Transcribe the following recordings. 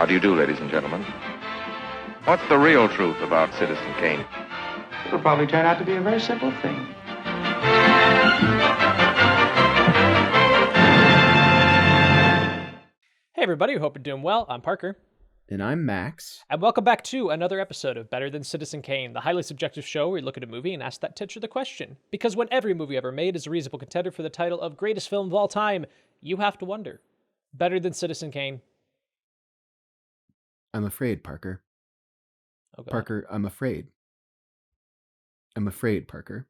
How do you do, ladies and gentlemen? What's the real truth about Citizen Kane? It'll probably turn out to be a very simple thing. Hey everybody, we hope you're doing well. I'm Parker. And I'm Max. And welcome back to another episode of Better Than Citizen Kane, the highly subjective show where we look at a movie and ask that teacher the question. Because when every movie ever made is a reasonable contender for the title of greatest film of all time, you have to wonder, better than Citizen Kane? I'm afraid, Parker. Oh, God. Parker, I'm afraid. I'm afraid, Parker.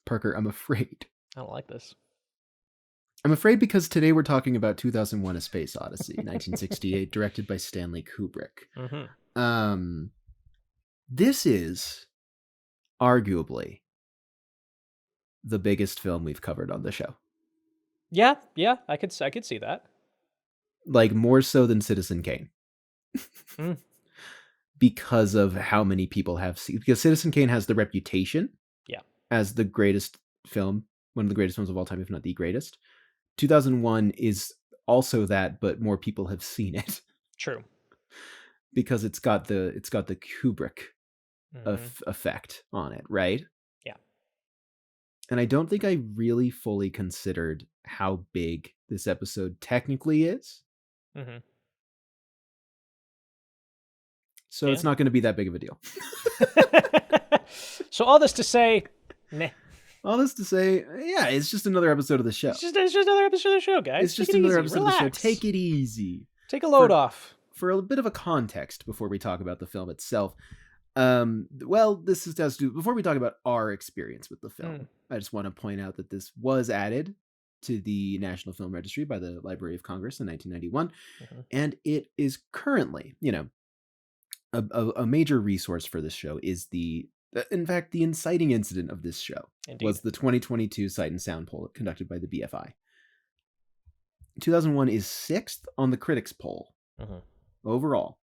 Parker, I'm afraid. I don't like this. I'm afraid because today we're talking about 2001: A Space Odyssey, 1968, directed by Stanley Kubrick. Mm-hmm. This is arguably the biggest film we've covered on the show. Yeah, I could see that. Like, more so than Citizen Kane. Mm. Because of how many people have seen. Because Citizen Kane has the reputation as the greatest film, one of the greatest films of all time, if not the greatest. 2001 is also that, but more people have seen it. True. Because it's got the Kubrick effect on it, right? Yeah. And I don't think I really fully considered how big this episode technically is. Mm-hmm. So it's not going to be that big of a deal. So all this to say, meh. All this to say, yeah, it's just another episode of the show. It's just another episode of the show, guys. It's just another episode of the show. Take it easy. Take a load off. For a bit of a context before we talk about the film itself. Before we talk about our experience with the film, I just want to point out that this was added to the National Film Registry by the Library of Congress in 1991. And it is currently, a major resource for this show is the inciting incident of this show. Indeed. Was the 2022 Sight and Sound poll conducted by the BFI. 2001 is 6th on the critics poll overall,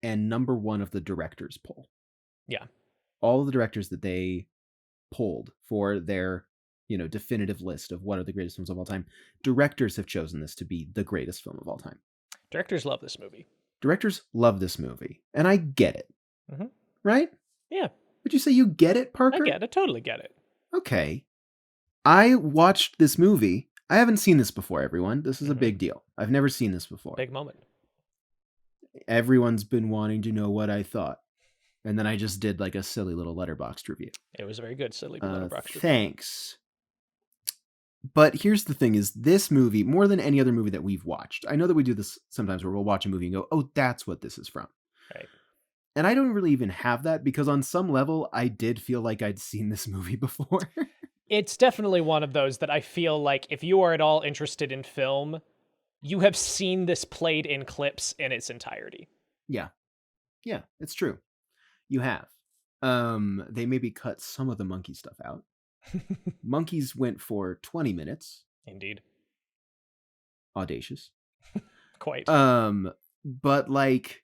and number 1 of the directors poll. Yeah. All of the directors that they polled for their, definitive list of what are the greatest films of all time, directors have chosen this to be the greatest film of all time. Directors love this movie. Directors love this movie, and I get it. Right? Yeah. Would you say you get it, Parker? I get it. Totally get it. Okay. I watched this movie. I haven't seen this before, everyone. This is a big deal. I've never seen this before. Big moment. Everyone's been wanting to know what I thought. And then I just did like a silly little Letterboxd review. It was a very good silly Letterboxd review. Thanks. But here's the thing is this movie, more than any other movie that we've watched, I know that we do this sometimes where we'll watch a movie and go, oh, that's what this is from. Right. And I don't really even have that because on some level, I did feel like I'd seen this movie before. It's definitely one of those that I feel like if you are at all interested in film, you have seen this played in clips in its entirety. Yeah. Yeah, it's true. You have. They maybe cut some of the monkey stuff out. Monkeys went for 20 minutes. Indeed. Audacious. Quite. But like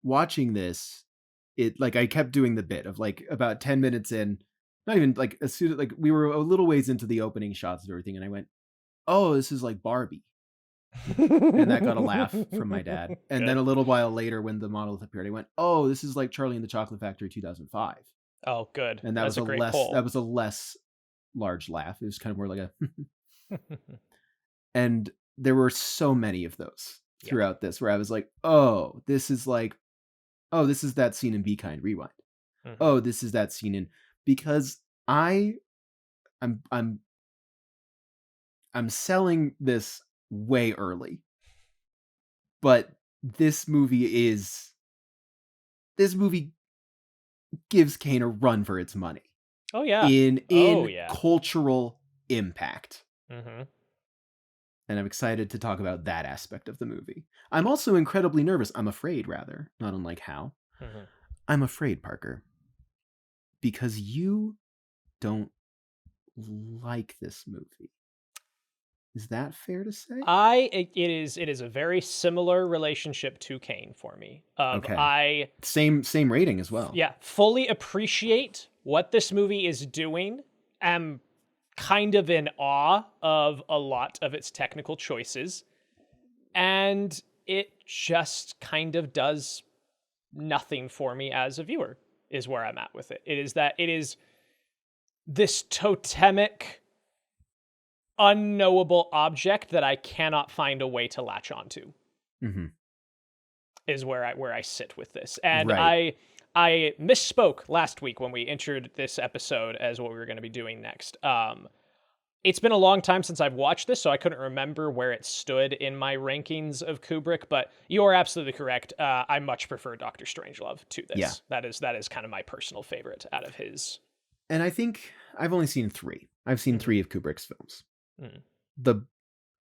watching this, I kept doing the bit of like about 10 minutes in, not even like as soon as like we were a little ways into the opening shots of everything, and I went, oh, this is like Barbie. And that got a laugh from my dad. And then a little while later when the monolith appeared, I went, oh, this is like Charlie and the Chocolate Factory 2005. Oh, good. And that was a less large laugh. It was kind of more like a and there were so many of those throughout this where I was like, oh, this is that scene in Be Kind Rewind. Oh, this is that scene in, because I'm selling this way early. But this movie gives Kane a run for its money. Oh yeah. In cultural impact. And I'm excited to talk about that aspect of the movie. I'm also incredibly nervous. I'm afraid, rather, not unlike Hal. I'm afraid, Parker, because you don't like this movie. Is that fair to say? It is a very similar relationship to Kane for me. Okay. Same rating as well. Yeah, fully appreciate what this movie is doing. Am kind of in awe of a lot of its technical choices. And it just kind of does nothing for me as a viewer, is where I'm at with it. It is this totemic, unknowable object that I cannot find a way to latch onto. Mm-hmm. Is where I sit with this. And Right. I misspoke last week when we entered this episode as what we were going to be doing next. It's been a long time since I've watched this, so I couldn't remember where it stood in my rankings of Kubrick, but you are absolutely correct. I much prefer Dr. Strangelove to this. Yeah. That is kind of my personal favorite out of his. And I think I've only seen 3. I've seen 3 of Kubrick's films. Mm.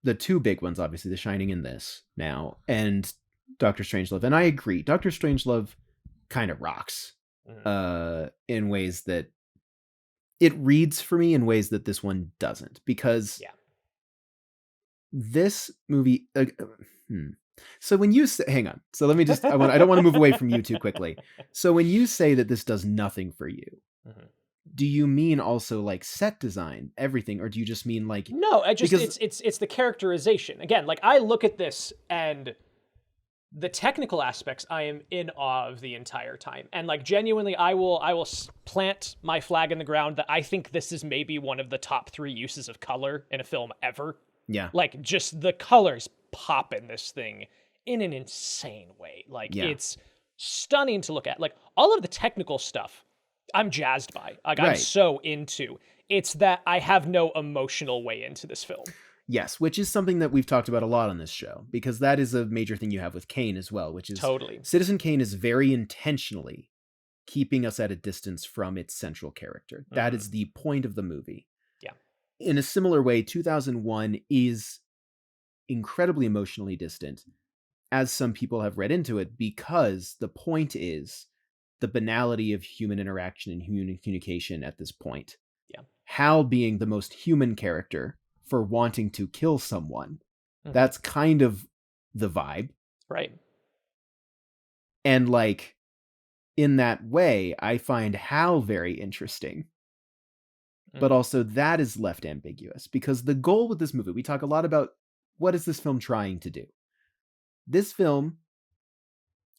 The 2 big ones, obviously, The Shining and this now, and Dr. Strangelove. And I agree, Dr. Strangelove kind of rocks in ways that it reads for me in ways that this one doesn't, because this movie so when you say, hang on, so let me just I don't want to move away from you too quickly. So when you say that this does nothing for you, do you mean also like set design, everything, or do you just mean like no, I just because... it's the characterization. Again, like I look at this and the technical aspects, I am in awe of the entire time. And like genuinely, I will plant my flag in the ground that I think this is maybe one of the top 3 uses of color in a film ever. Yeah. Like just the colors pop in this thing in an insane way. Like it's stunning to look at. Like all of the technical stuff I'm jazzed by. Like I'm so into. It's that I have no emotional way into this film. Yes, which is something that we've talked about a lot on this show, because that is a major thing you have with Kane as well, which is totally. Citizen Kane is very intentionally keeping us at a distance from its central character. That is the point of the movie. Yeah. In a similar way, 2001 is incredibly emotionally distant, as some people have read into it, because the point is the banality of human interaction and human communication at this point. Yeah. Hal being the most human character for wanting to kill someone. That's kind of the vibe. Right. And like, in that way, I find Hal very interesting. But also that is left ambiguous, because the goal with this movie, we talk a lot about what is this film trying to do? This film,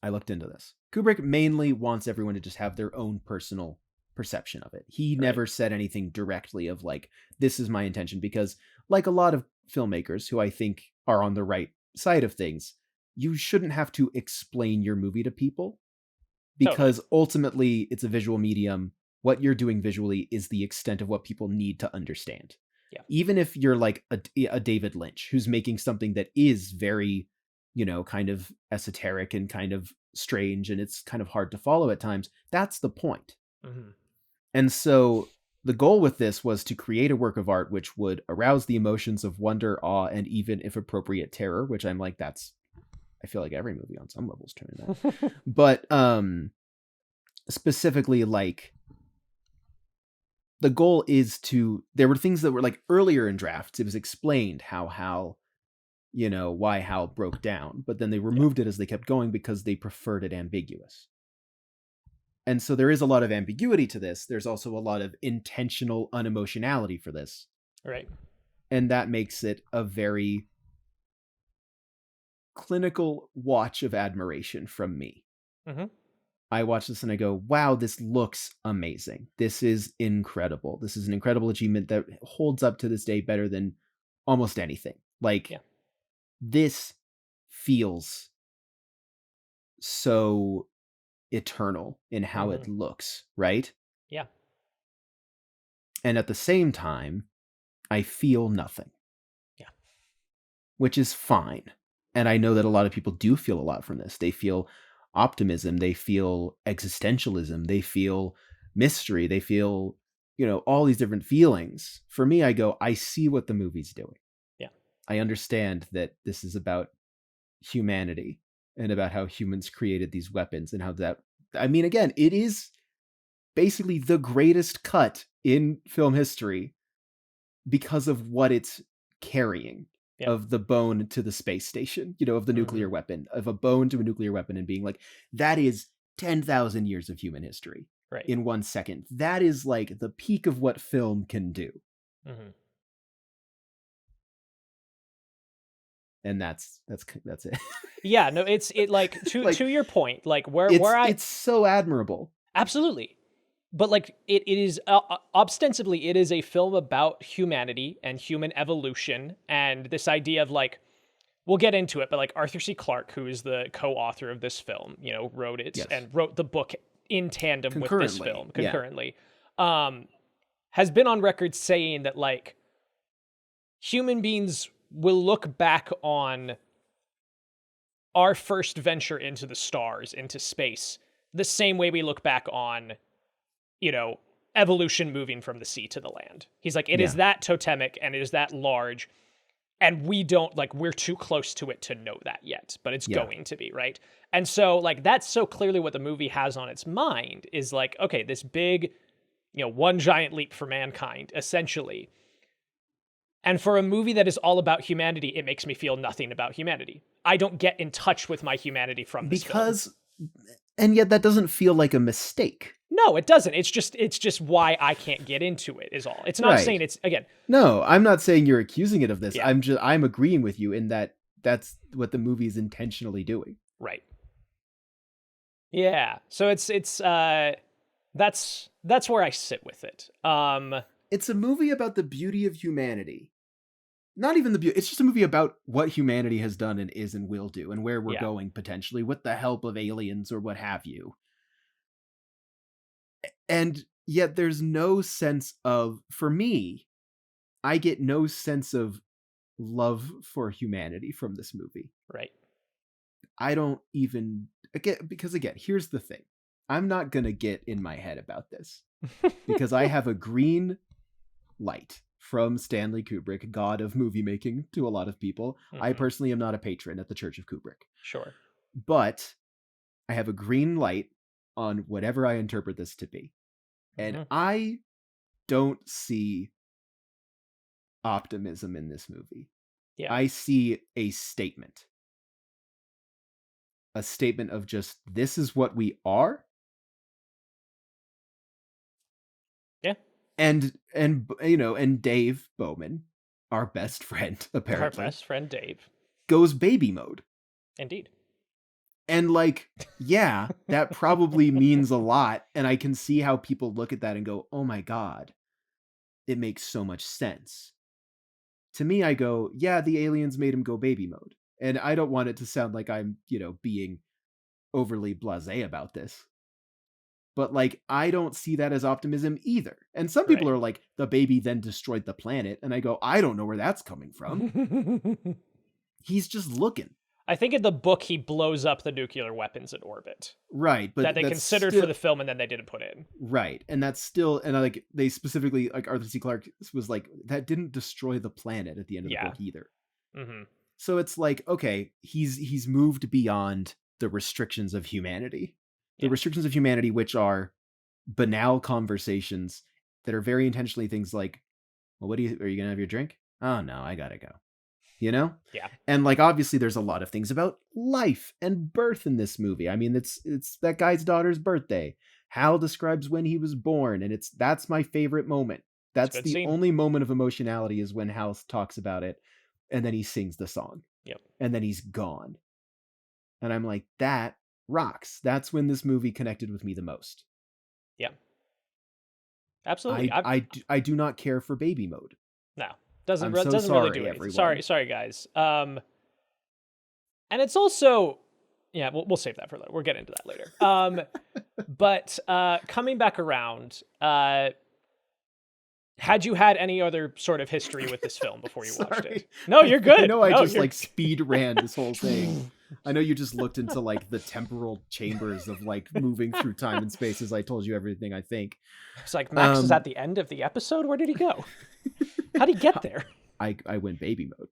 I looked into this. Kubrick mainly wants everyone to just have their own personal perception of it. He never said anything directly of like, this is my intention, because like a lot of filmmakers who I think are on the right side of things, you shouldn't have to explain your movie to people, because ultimately it's a visual medium. What you're doing visually is the extent of what people need to understand. Yeah. Even if you're like a David Lynch who's making something that is very, kind of esoteric and kind of strange, and it's kind of hard to follow at times, that's the point. And so the goal with this was to create a work of art which would arouse the emotions of wonder, awe, and even, if appropriate, terror, which I'm like, I feel like every movie on some levels turning that. But specifically, like, the goal is there were things that were like earlier in drafts, it was explained how Hal, why Hal broke down, but then they removed it as they kept going because they preferred it ambiguous. And so there is a lot of ambiguity to this. There's also a lot of intentional unemotionality for this. Right. And that makes it a very clinical watch of admiration from me. I watch this and I go, wow, this looks amazing. This is incredible. This is an incredible achievement that holds up to this day better than almost anything. Like, this feels so eternal in how it looks, right? Yeah. And at the same time, I feel nothing. Yeah. Which is fine. And I know that a lot of people do feel a lot from this. They feel optimism, they feel existentialism, they feel mystery, they feel, all these different feelings. For me, I go, I see what the movie's doing. Yeah. I understand that this is about humanity and about how humans created these weapons and how that, again, it is basically the greatest cut in film history because of what it's carrying. Of the bone to the space station, of the nuclear weapon, of a bone to a nuclear weapon, and being like, that is 10,000 years of human history in 1 second. That is like the peak of what film can do. And that's it. Yeah, no, it's like to your point, like It's so admirable. Absolutely. But like it is ostensibly it is a film about humanity and human evolution, and this idea of like, we'll get into it, but like Arthur C. Clarke, who is the co-author of this film, you know, wrote it and wrote the book in tandem with this film concurrently, has been on record saying that like human beings will look back on our first venture into the stars, into space, the same way we look back on, you know, evolution moving from the sea to the land. He's like, it is that totemic and it is that large. And we don't, like, we're too close to it to know that yet, but it's going to be, right? And so, like, that's so clearly what the movie has on its mind is like, okay, this big, you know, one giant leap for mankind, essentially. And for a movie that is all about humanity, it makes me feel nothing about humanity. I don't get in touch with my humanity from this film. And yet that doesn't feel like a mistake. No, it doesn't. It's just why I can't get into it is all. It's not saying it's, again. No, I'm not saying you're accusing it of this. Yeah. I'm agreeing with you in that that's what the movie is intentionally doing. Right. Yeah. So it's that's where I sit with it. It's a movie about the beauty of humanity. Not even the beauty. It's just a movie about what humanity has done and is and will do and where we're going potentially with the help of aliens or what have you. And yet there's no sense of, for me, I get no sense of love for humanity from this movie. Right. I don't even, because again, here's the thing. I'm not going to get in my head about this because I have a green light from Stanley Kubrick, god of movie making to a lot of people. Mm-hmm. I personally am not a patron at the Church of Kubrick. Sure. But I have a green light on whatever I interpret this to be. And I don't see optimism in this movie. Yeah. I see a statement. A statement of just, this is what we are. Yeah. And you know, and Dave Bowman, our best friend, apparently. Our best friend Dave. Goes baby mode. Indeed. And like, yeah, that probably means a lot. And I can see how people look at that and go, oh my God, it makes so much sense. To me, I go, yeah, the aliens made him go baby mode. And I don't want it to sound like I'm, you know, being overly blasé about this. But like, I don't see that as optimism either. And some people are like, the baby then destroyed the planet. And I go, I don't know where that's coming from. He's just looking. I think in the book, he blows up the nuclear weapons in orbit. Right. But that they considered for the film and then they didn't put in. Right. And that's still, and like, they specifically, like Arthur C. Clarke was like, that didn't destroy the planet at the end of the book either. Mm-hmm. So it's like, okay, he's moved beyond the restrictions of humanity. The restrictions of humanity, which are banal conversations that are very intentionally things like, well, are you going to have your drink? Oh no, I gotta go. You know? Yeah. And like, obviously there's a lot of things about life and birth in this movie. I mean, it's that guy's daughter's birthday. Hal describes when he was born, and that's my favorite moment. That's the only moment of emotionality is when Hal talks about it, and then he sings the song. Yep. And then he's gone. And I'm like, that rocks. That's when this movie connected with me the most. Yeah. Absolutely. I do not care for baby mode. No. Doesn't really do anything. Sorry guys. And it's also, yeah, we'll save that for later. We'll get into that later. But coming back around, had you had any other sort of history with this film before you watched it? No, you're good. I know I just like speed ran this whole thing. I know you just looked into like the temporal chambers of like moving through time and space as I told you everything I think. It's like Max is at the end of the episode. Where did he go? How'd he get there? I went baby mode.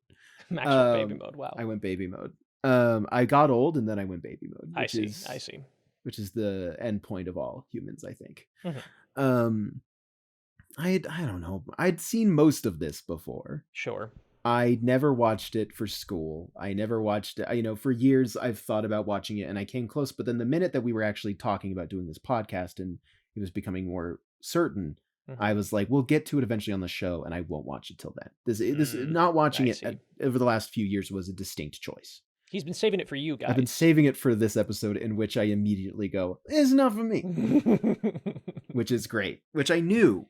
Max went baby mode. Wow. I went baby mode. I got old and then I went baby mode. I see. Which is the end point of all humans, I think. Mm-hmm. I don't know. I'd seen most of this before. Sure. I never watched it for school. I never watched it. You know, for years I've thought about watching it and I came close. But then the minute that we were actually talking about doing this podcast and it was becoming more certain, I was like, we'll get to it eventually on the show, and I won't watch it till then. This not watching it over the last few years was a distinct choice. He's been saving it for you guys. I've been saving it for this episode, in which I immediately go, it's not for me. Which is great. Which I knew.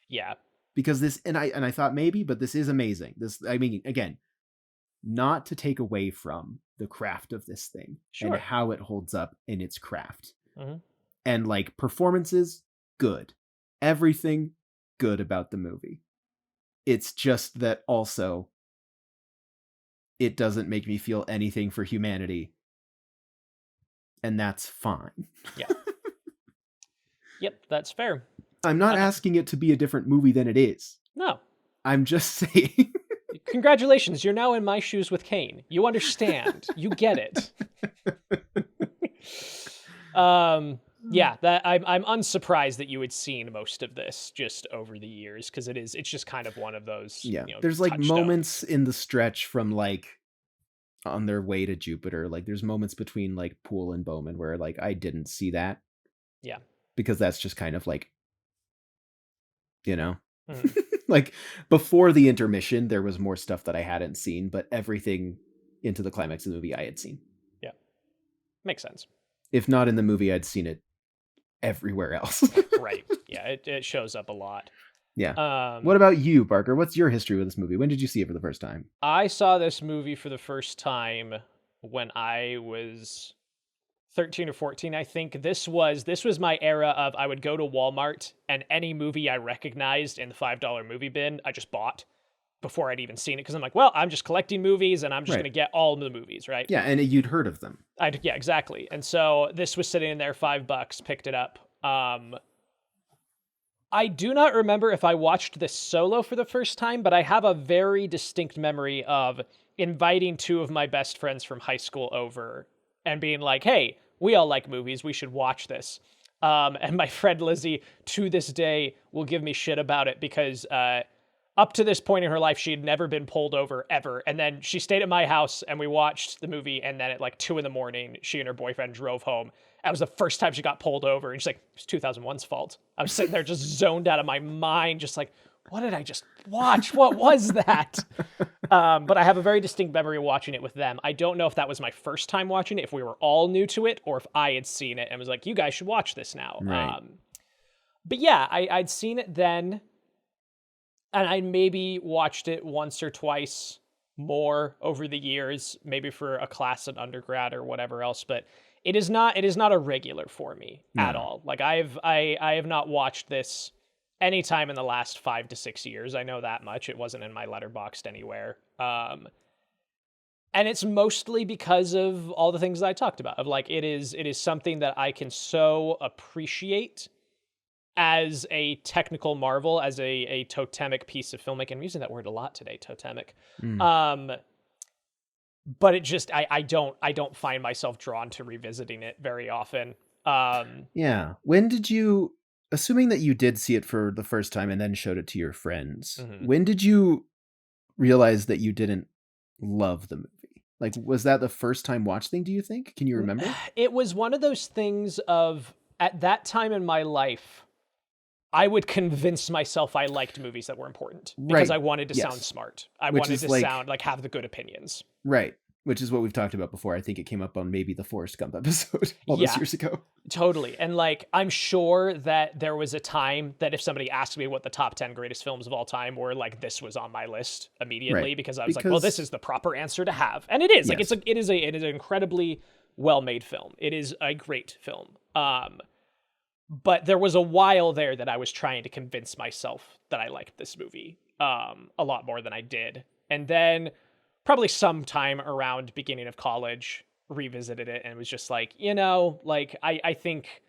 Yeah. Because this, and I thought maybe, but this is amazing. This, I mean, again, not to take away from the craft of this thing and how it holds up in its craft. And like performances, good. Everything good about the movie. It's just that also it doesn't make me feel anything for humanity. And that's fine. Yeah. Yep, that's fair. I'm not asking it to be a different movie than it is. No. I'm just saying. Congratulations, you're now in my shoes with Kane. You understand. You get it. Yeah, that I'm unsurprised that you had seen most of this just over the years, because it's just kind of one of those. Yeah, there's like moments in the stretch from like on their way to Jupiter. Like there's moments between like Poole and Bowman where like I didn't see that. Yeah, because that's just kind of like, like before the intermission, there was more stuff that I hadn't seen, but everything into the climax of the movie I had seen. Yeah, makes sense. If not in the movie, I'd seen it everywhere else. Right. Yeah, it shows up a lot. Yeah. What about you, Barker? What's your history with this movie? When did you see it for the first time? I saw this movie for the first time when I was 13 or 14, I think. This was my era of I would go to Walmart and any movie I recognized in the $5 movie bin, I just bought before I'd even seen it, because I'm like, well, I'm just collecting movies and I'm just going to get all of the movies, right? Yeah, and you'd heard of them. Yeah, exactly. And so this was sitting in there, $5, picked it up. I do not remember if I watched this solo for the first time, but I have a very distinct memory of inviting two of my best friends from high school over and being like, hey, we all like movies, we should watch this. And my friend Lizzie, to this day, will give me shit about it because up to this point in her life, she had never been pulled over, ever. And then she stayed at my house, and we watched the movie, and then at like 2 a.m, she and her boyfriend drove home. That was the first time she got pulled over, and she's like, it's 2001's fault. I was sitting there just zoned out of my mind, just like, what did I just watch? What was that? But I have a very distinct memory of watching it with them. I don't know if that was my first time watching it, if we were all new to it, or if I had seen it and was like, you guys should watch this now. Right. But yeah, I'd seen it then, and I maybe watched it once or twice more over the years, maybe for a class in undergrad or whatever else, but it is not a regular for me at all. Like I have not watched this any time in the last 5 to 6 years. I know that much. It wasn't in my letterboxd anywhere. And it's mostly because of all the things that I talked about, of like, it is something that I can so appreciate as a technical marvel, as a totemic piece of filmmaking. I'm using that word a lot today, totemic. But it just, I don't find myself drawn to revisiting it very often. Yeah. When did you, assuming that you did see it for the first time and then showed it to your friends, when did you realize that you didn't love the movie? Like, was that the first time watch thing, do you think? Can you remember? It was one of those things of, at that time in my life, I would convince myself I liked movies that were important because I wanted to sound smart. I wanted to sound like have the good opinions. Right. Which is what we've talked about before. I think it came up on maybe the Forrest Gump episode all those years ago. Totally. And like, I'm sure that there was a time that if somebody asked me what the top 10 greatest films of all time were, like this was on my list immediately, because I was like, well, this is the proper answer to have. And it is. Like it is an incredibly well-made film. It is a great film. But there was a while there that I was trying to convince myself that I liked this movie a lot more than I did. And then probably sometime around beginning of college, revisited it and was just like, I think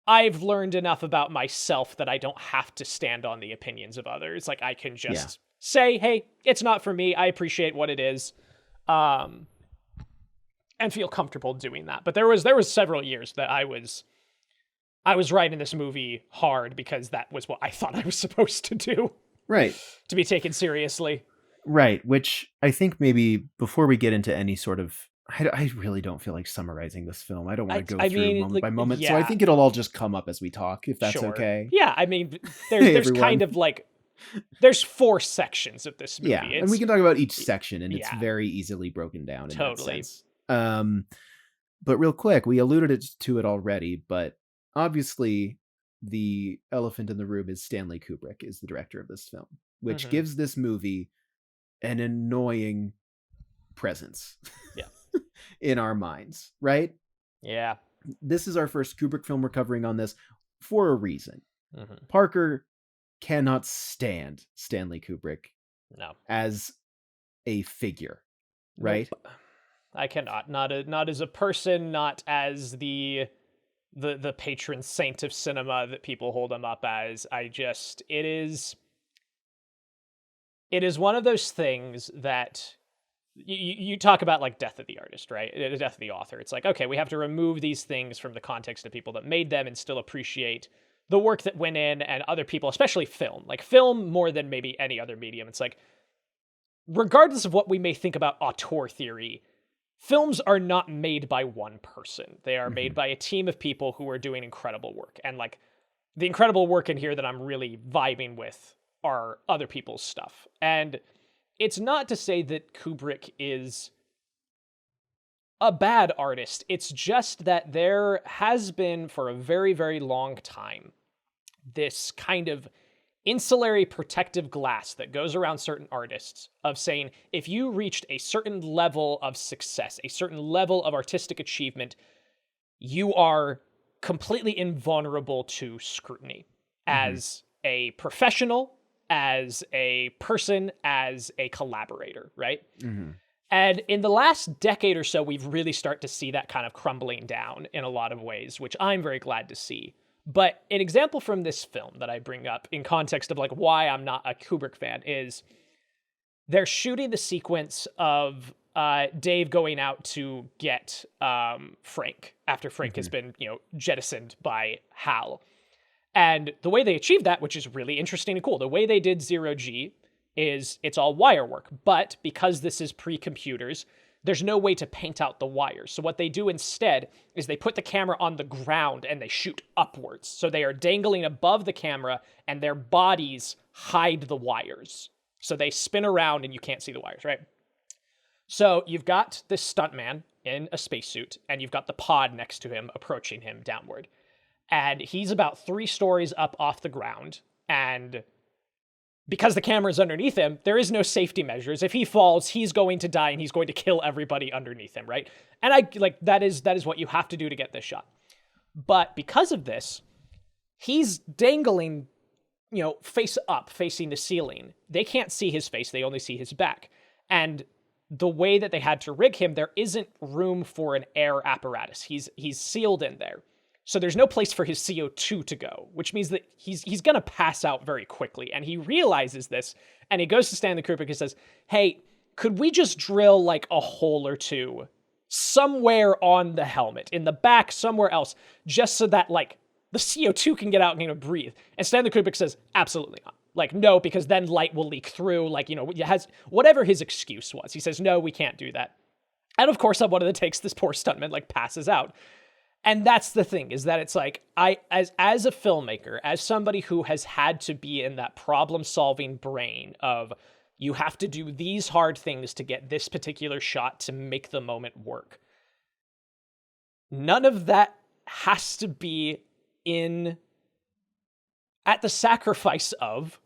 I've learned enough about myself that I don't have to stand on the opinions of others. Like I can just say, hey, it's not for me. I appreciate what it is. And feel comfortable doing that. But there was several years that I was writing this movie hard because that was what I thought I was supposed to do. Right. To be taken seriously. Right. Which I think maybe before we get into any sort of I really don't feel like summarizing this film. I don't want to go through mean, moment like, by moment. yeah. So I think it'll all just come up as we talk, if that's Sure. okay. Yeah, I mean, there's kind of like, there's 4 sections of this movie. Yeah, and we can talk about each section, and it's yeah. very easily broken down in Totally. that sense. But real quick, we alluded to it already, but obviously the elephant in the room is Stanley Kubrick is the director of this film, which gives this movie an annoying presence in our minds, right? Yeah. This is our first Kubrick film we're covering on this for a reason. Parker cannot stand Stanley Kubrick as a figure, right? Nope. I cannot. Not as a person, not as the patron saint of cinema that people hold him up as. It is one of those things that you talk about, like, death of the artist, right? Death of the author. It's like, okay, we have to remove these things from the context of people that made them and still appreciate the work that went in, and other people, especially film. Like, film more than maybe any other medium. It's like, regardless of what we may think about auteur theory, films are not made by one person. They are made by a team of people who are doing incredible work. And, like, the incredible work in here that I'm really vibing with are other people's stuff. And it's not to say that Kubrick is a bad artist. It's just that there has been, for a very, very long time, this kind of insulary protective glass that goes around certain artists of saying, if you reached a certain level of success, a certain level of artistic achievement, you are completely invulnerable to scrutiny as a professional, as a person, as a collaborator, right? And in the last decade or so, we've really started to see that kind of crumbling down in a lot of ways, which I'm very glad to see. But an example from this film that I bring up in context of, like, why I'm not a Kubrick fan is they're shooting the sequence of Dave going out to get Frank after Frank has been, jettisoned by Hal. And the way they achieved that, which is really interesting and cool, the way they did 0G is it's all wire work. But because this is pre-computers, there's no way to paint out the wires. So what they do instead is they put the camera on the ground and they shoot upwards. So they are dangling above the camera and their bodies hide the wires. So they spin around and you can't see the wires, right? So you've got this stuntman in a spacesuit and you've got the pod next to him approaching him downward. And he's about 3 stories up off the ground. And because the camera's underneath him, there is no safety measures. If he falls, he's going to die and he's going to kill everybody underneath him, right? And that is what you have to do to get this shot. But because of this, he's dangling, face up, facing the ceiling. They can't see his face, they only see his back. And the way that they had to rig him, there isn't room for an air apparatus. He's sealed in there. So there's no place for his CO2 to go, which means that he's going to pass out very quickly. And he realizes this, and he goes to Stanley Kubrick and says, hey, could we just drill, like, a hole or two somewhere on the helmet, in the back, somewhere else, just so that, like, the CO2 can get out and breathe? And Stanley Kubrick says, absolutely not. Like, no, because then light will leak through, like, it has whatever his excuse was. He says, no, we can't do that. And of course, on one of the takes, this poor stuntman, like, passes out. And that's the thing, is that it's like, as a filmmaker, as somebody who has had to be in that problem-solving brain of, you have to do these hard things to get this particular shot to make the moment work. None of that has to be at the sacrifice of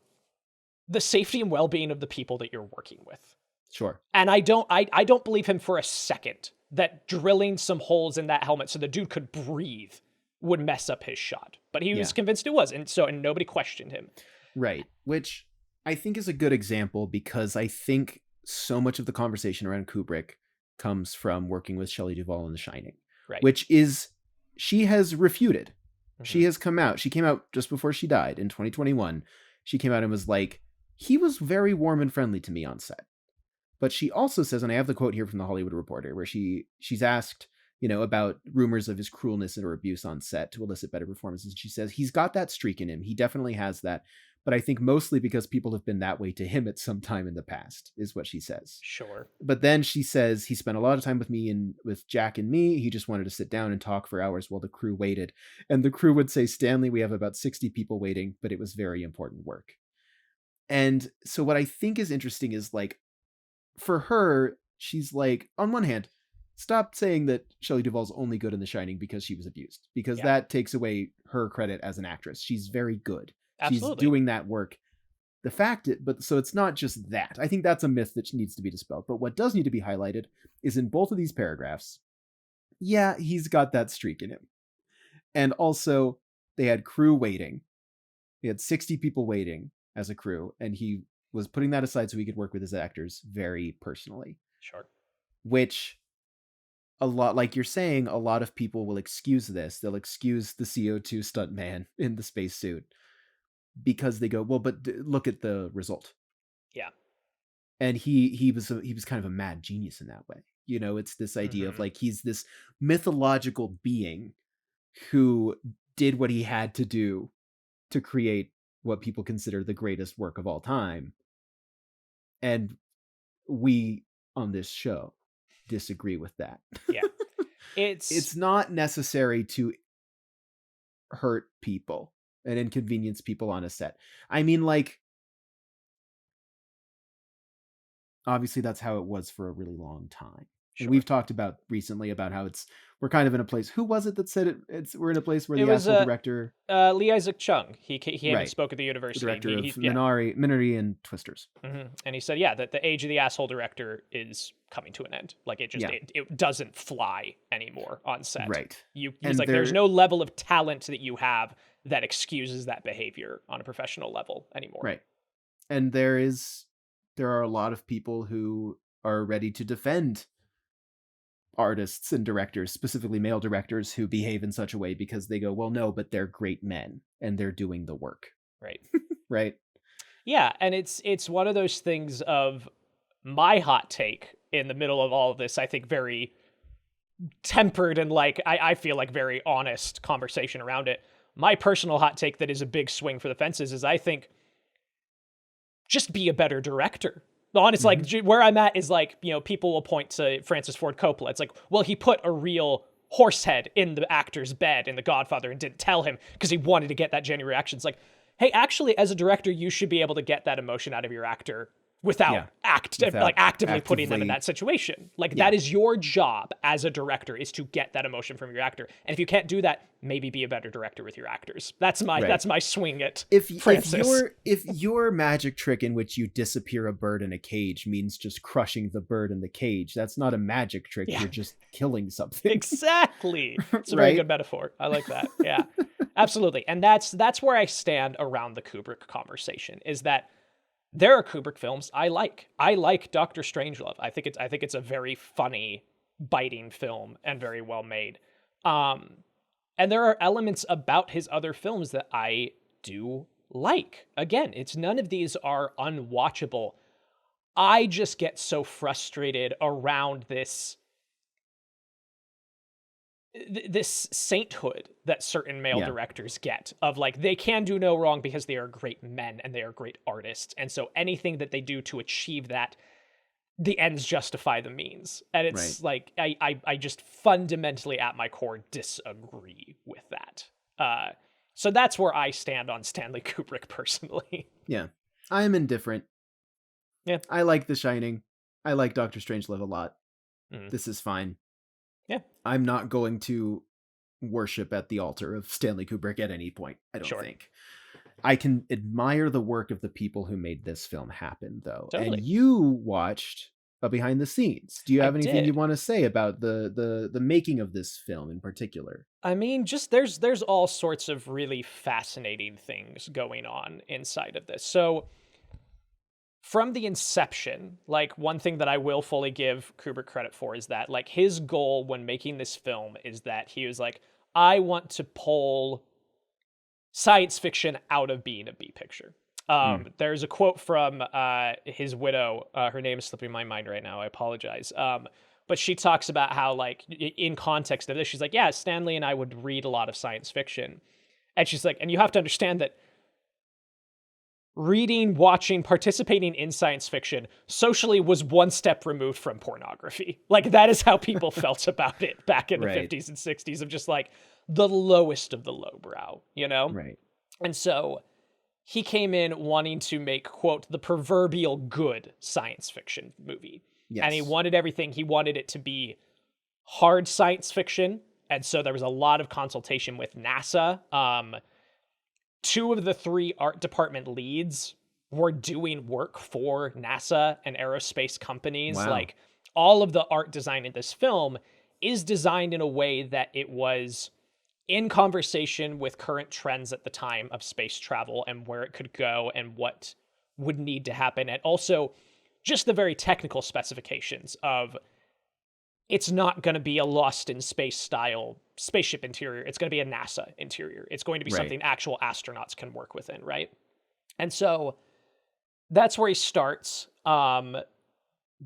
the safety and well-being of the people that you're working with. Sure. And I don't believe him for a second that drilling some holes in that helmet so the dude could breathe would mess up his shot. But he was convinced it was, and nobody questioned him. Right, which I think is a good example, because I think so much of the conversation around Kubrick comes from working with Shelley Duvall in The Shining, right? Which is, she has refuted. She has come out. She came out just before she died in 2021. She came out and was like, he was very warm and friendly to me on set. But she also says, and I have the quote here from The Hollywood Reporter, where she's asked, about rumors of his cruelness or abuse on set to elicit better performances. And she says, he's got that streak in him. He definitely has that. but I think mostly because people have been that way to him at some time in the past, is what she says. Sure. But then she says he spent a lot of time with me and with Jack and me. He just wanted to sit down and talk for hours while the crew waited. And the crew would say, Stanley, we have about 60 people waiting, but it was very important work. And so what I think is interesting is like, for her, she's like, on one hand, stop saying that Shelley Duvall's only good in The Shining because she was abused, because that takes away her credit as an actress. She's very good. Absolutely. She's doing that work. The fact but so it's not just that. I think that's a myth that needs to be dispelled. But what does need to be highlighted is in both of these paragraphs, yeah, he's got that streak in him. And also they had crew waiting. They had 60 people waiting as a crew, and he was putting that aside so he could work with his actors very personally. Sure. Which, a lot, like you're saying, a lot of people will excuse this. They'll excuse the CO2 stuntman in the spacesuit because they go, well, but look at the result. Yeah. And he was kind of a mad genius in that way. You know, it's this idea of like, he's this mythological being who did what he had to do to create what people consider the greatest work of all time. And we on this show disagree with that. Yeah. It's not necessary to hurt people and inconvenience people on a set. I mean, like, obviously that's how it was for a really long time. Sure. And we've talked about recently about how we're kind of in a place. Who was it that said we're in a place where the asshole director, Lee Isaac Chung. He came and spoke at the university. The director of Minari and Twisters. Mm-hmm. And he said, that the age of the asshole director is coming to an end. Like it just it doesn't fly anymore on set. Right. He's like, there's no level of talent that you have that excuses that behavior on a professional level anymore. Right. And there are a lot of people who are ready to defend artists and directors, specifically male directors, who behave in such a way because they go, well, no, but they're great men and they're doing the work. Right. Right. Yeah. And it's one of those things of my hot take in the middle of all of this, I think very tempered and like, I feel like very honest conversation around it. My personal hot take that is a big swing for the fences is I think just be a better director. Honestly, like where I'm at is like, people will point to Francis Ford Coppola. It's like, well, he put a real horse head in the actor's bed in The Godfather and didn't tell him because he wanted to get that genuine reaction. It's like, hey, actually, as a director, you should be able to get that emotion out of your actor without actively putting them in that situation. Like that is your job as a director, is to get that emotion from your actor. And if you can't do that, maybe be a better director with your actors. That's my swing at Francis. If your magic trick in which you disappear a bird in a cage means just crushing the bird in the cage, that's not a magic trick. You're just killing something. Exactly. It's a very good metaphor. I like that. Yeah, absolutely. And that's where I stand around the Kubrick conversation, is that there are Kubrick films I like. I like Dr. Strangelove. I think it's a very funny, biting film and very well made. And there are elements about his other films that I do like. Again, it's none of these are unwatchable. I just get so frustrated around this sainthood that certain male directors get, of like, they can do no wrong because they are great men and they are great artists. And so anything that they do to achieve that, the ends justify the means. And it's like, I just fundamentally at my core disagree with that. So that's where I stand on Stanley Kubrick personally. Yeah. I am indifferent. Yeah. I like The Shining. I like Dr. Strangelove a lot. This is fine. Yeah. I'm not going to worship at the altar of Stanley Kubrick at any point, I don't think. I can admire the work of the people who made this film happen, though. Totally. And you watched behind the scenes. Do you have anything you want to say about the making of this film in particular? I mean, just there's all sorts of really fascinating things going on inside of this. So from the inception, like, one thing that I will fully give Kubrick credit for is that, like, his goal when making this film is that he was like, I want to pull science fiction out of being a B picture. There's a quote from his widow. Her name is slipping my mind right now. I apologize. But she talks about how, like, in context of this, she's like, yeah, Stanley and I would read a lot of science fiction. And she's like, and you have to understand that reading, watching, participating in science fiction socially was one step removed from pornography. Like, that is how people felt about it back in the 50s and 60s, of just like the lowest of the lowbrow, you know? Right. And so he came in wanting to make, quote, the proverbial good science fiction movie. Yes. And he wanted everything. He wanted it to be hard science fiction. And so there was a lot of consultation with NASA. 2 of the 3 art department leads were doing work for NASA and aerospace companies. Wow. Like, all of the art design in this film is designed in a way that it was in conversation with current trends at the time of space travel and where it could go and what would need to happen. And also just the very technical specifications of, it's not going to be a Lost in Space style spaceship interior. It's going to be a NASA interior. It's going to be something actual astronauts can work within, right? And so that's where he starts.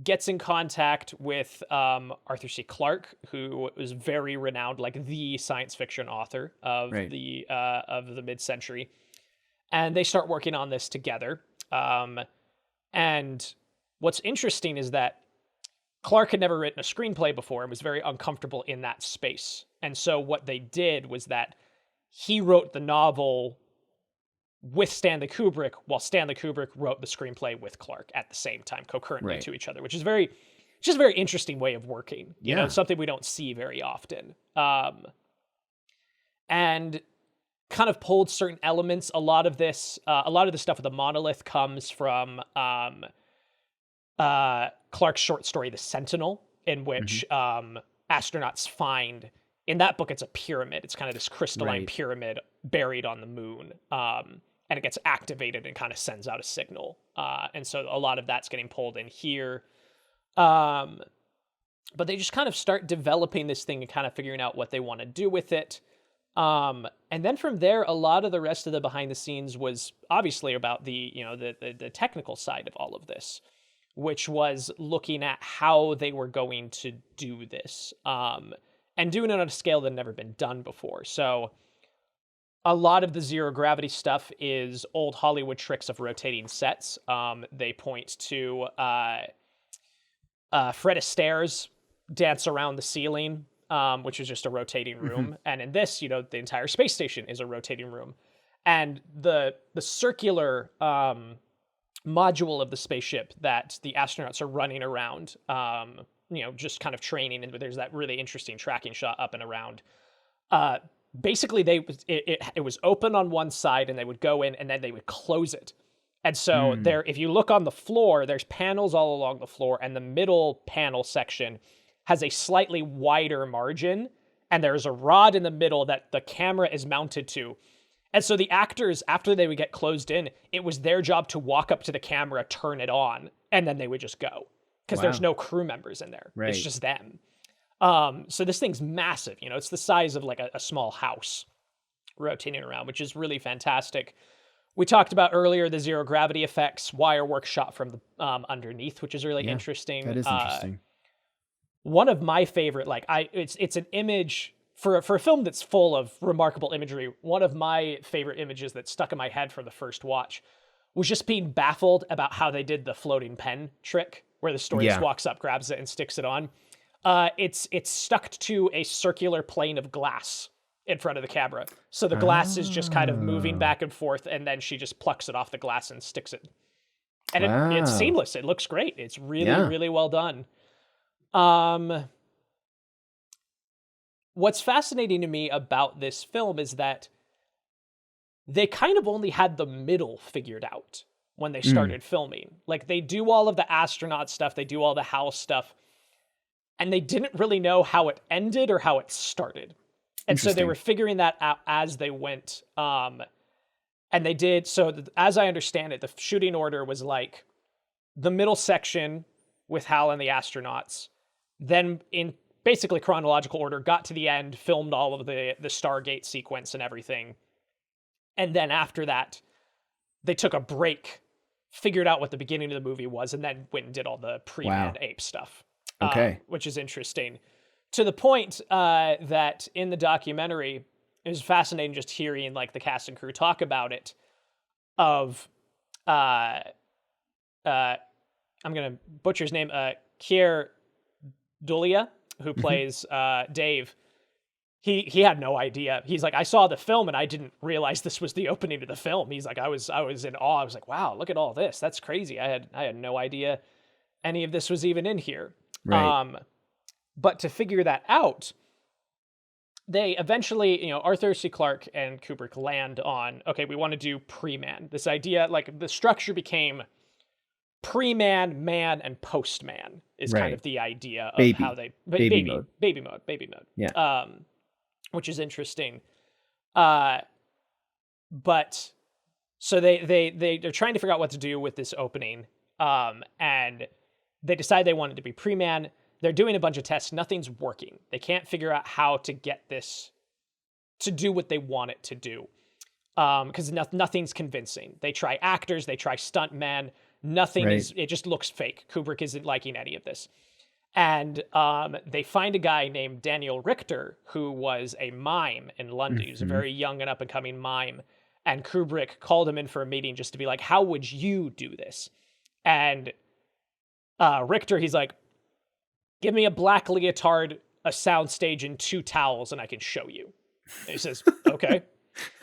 Gets in contact with Arthur C. Clarke, who was very renowned, like the science fiction author of the mid-century, and they start working on this together. And what's interesting is that Clarke had never written a screenplay before and was very uncomfortable in that space. And so what they did was that he wrote the novel with Stanley Kubrick, while Stanley Kubrick wrote the screenplay with Clarke at the same time, concurrently to each other, which is just a very interesting way of working. You know, something we don't see very often. And kind of pulled certain elements. A lot of the stuff with the monolith comes from Clarke's short story, The Sentinel, in which astronauts find, in that book, it's a pyramid. It's kind of this crystalline pyramid buried on the moon. And it gets activated and kind of sends out a signal. And so a lot of that's getting pulled in here. But they just kind of start developing this thing and kind of figuring out what they want to do with it. And then from there, a lot of the rest of the behind the scenes was obviously about the technical side of all of this, which was looking at how they were going to do this, and doing it on a scale that had never been done before. So a lot of the zero gravity stuff is old Hollywood tricks of rotating sets. They point to Fred Astaire's Dance Around the Ceiling, which is just a rotating room. And in this, the entire space station is a rotating room. And the circular module of the spaceship that the astronauts are running around, just kind of training, and there's that really interesting tracking shot up and around. Basically, it was open on one side, and they would go in, and then they would close it. And so if you look on the floor, there's panels all along the floor, and the middle panel section has a slightly wider margin, and there's a rod in the middle that the camera is mounted to. And so the actors, after they would get closed in, it was their job to walk up to the camera, turn it on, and then they would just go. Because there's no crew members in there. It's just them. So this thing's massive. It's the size of like a small house rotating around, which is really fantastic. We talked about earlier the zero gravity effects, wire work shot from the underneath, which is really interesting. That is interesting. One of my favorite, it's an image for a film that's full of remarkable imagery. One of my favorite images that stuck in my head from the first watch was just being baffled about how they did the floating pen trick, where the story just walks up, grabs it, and sticks it on. It's stuck to a circular plane of glass in front of the camera. So the glass is just kind of moving back and forth, and then she just plucks it off the glass and sticks it. And it's seamless. It looks great. It's really, really well done. What's fascinating to me about this film is that they kind of only had the middle figured out when they started filming. Like, they do all of the astronaut stuff, they do all the house stuff, and they didn't really know how it ended or how it started. And so they were figuring that out as they went. And they did, as I understand it, the shooting order was like the middle section with Hal and the astronauts, then in basically chronological order, got to the end, filmed all of the Stargate sequence and everything. And then after that, they took a break, figured out what the beginning of the movie was, and then went and did all the pre-man ape stuff. Which is interesting. To the point that in the documentary, it was fascinating just hearing like the cast and crew talk about it, of uh, I'm gonna butcher his name, Kier Dulia, who plays Dave. He had no idea. He's like, I saw the film and I didn't realize this was the opening of the film. He's like, I was in awe. I was like, wow, look at all this. That's crazy. I had no idea any of this was even in here. Right. But to figure that out, they eventually, Arthur C. Clarke and Kubrick land on, okay, we want to do pre-man. This idea, like the structure became pre-man, man, and post-man is kind of the idea of how they baby mode. Yeah. Which is interesting. But so they're trying to figure out what to do with this opening. And they decide they want it to be pre-man. They're doing a bunch of tests. Nothing's working. They can't figure out how to get this to do what they want it to do. Because nothing's convincing. They try actors, they try stuntmen. Nothing it just looks fake. Kubrick isn't liking any of this. And they find a guy named Daniel Richter, who was a mime in London. He was a very young and up-and-coming mime. And Kubrick called him in for a meeting just to be like, how would you do this? And Richter, he's like, give me a black leotard, a soundstage, and 2 towels, and I can show you. And he says, okay.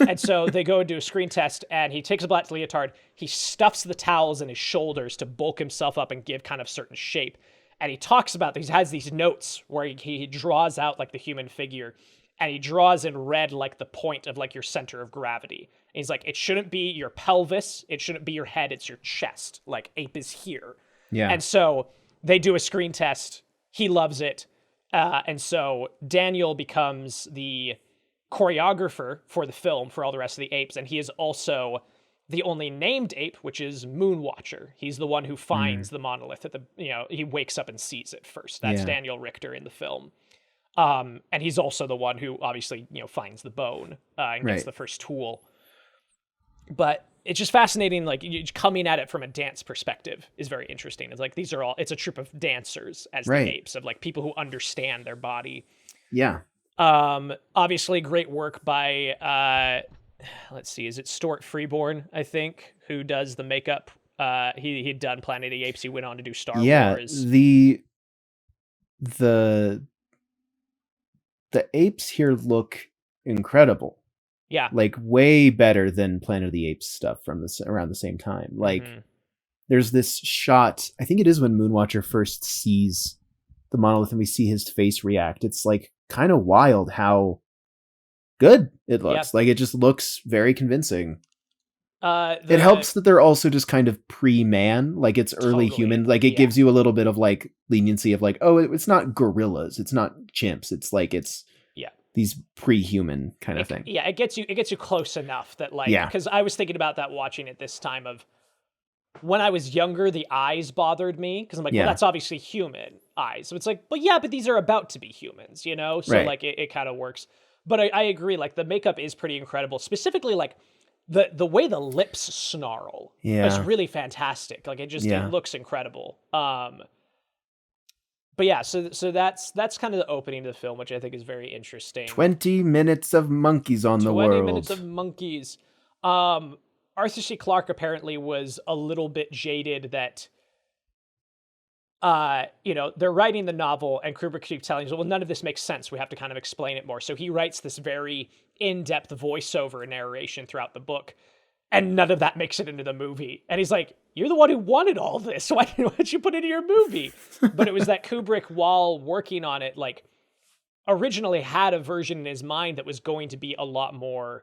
And so they go and do a screen test, and he takes a black leotard, he stuffs the towels in his shoulders to bulk himself up and give kind of certain shape. And he talks about, he has these notes where he draws out like the human figure, and he draws in red like the point of like your center of gravity. And he's like, it shouldn't be your pelvis, it shouldn't be your head, it's your chest. Like ape is here. Yeah. And so they do a screen test. He loves it. And so Daniel becomes the choreographer for the film for all the rest of the apes. And he is also the only named ape, which is Moonwatcher. He's the one who finds the monolith at he wakes up and sees it first. That's Daniel Richter in the film. And he's also the one who obviously, finds the bone and gets the first tool. But it's just fascinating, like coming at it from a dance perspective is very interesting. It's like it's a troupe of dancers as the apes, of like people who understand their body. Yeah. Obviously great work by let's see, is it Stuart Freeborn, I think, who does the makeup. He'd done Planet of the Apes. He went on to do Star Wars. The apes here look incredible. Yeah. Like way better than Planet of the Apes stuff from around the same time. Like there's this shot, I think it is when Moonwatcher first sees the monolith and we see his face react. It's like kind of wild how good it looks. Like it just looks very convincing. It helps that they're also just kind of pre-man, like it's early human. Like it gives you a little bit of like leniency of like, oh, it's not gorillas, it's not chimps. It's like it's these pre-human kind of thing. Yeah, it gets you close enough that like, because I was thinking about that watching it this time of when I was younger, the eyes bothered me because I'm like, well, that's obviously human eyes. So it's like, but these are about to be humans, So like it kind of works. But I agree, like the makeup is pretty incredible. Specifically, like the way the lips snarl is really fantastic. Like it looks incredible. But yeah, so that's kind of the opening to the film, which I think is very interesting. 20 minutes of monkeys on the world. 20 minutes of monkeys. Arthur C. Clarke apparently was a little bit jaded that, they're writing the novel and Kubrick keeps telling us, well, none of this makes sense. We have to kind of explain it more. So he writes this very in-depth voiceover narration throughout the book, and none of that makes it into the movie. And he's like, you're the one who wanted all this. Why didn't you put it in your movie? But it was that Kubrick, while working on it, like originally had a version in his mind that was going to be a lot more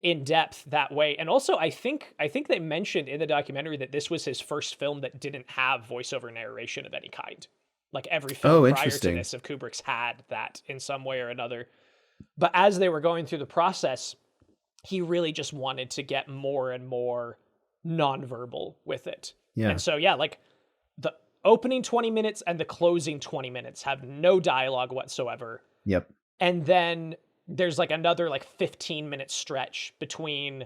in depth that way. And also I think they mentioned in the documentary that this was his first film that didn't have voiceover narration of any kind. Like every film prior to this of Kubrick's had that in some way or another. But as they were going through the process, he really just wanted to get more and more nonverbal with it. Yeah. And so, like the opening 20 minutes and the closing 20 minutes have no dialogue whatsoever. Yep. And then there's like another like 15-minute stretch between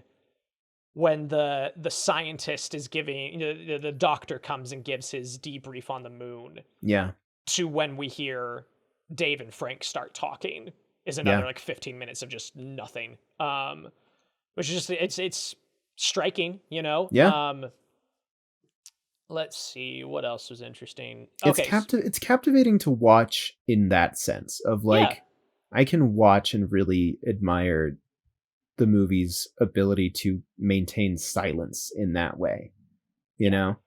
when the scientist is giving, the doctor comes and gives his debrief on the moon. Yeah. To when we hear Dave and Frank start talking is another like 15 minutes of just nothing. Which is just, striking, you know? Yeah. Let's see, what else was interesting? It's captivating to watch in that sense of like, I can watch and really admire the movie's ability to maintain silence in that way, you know?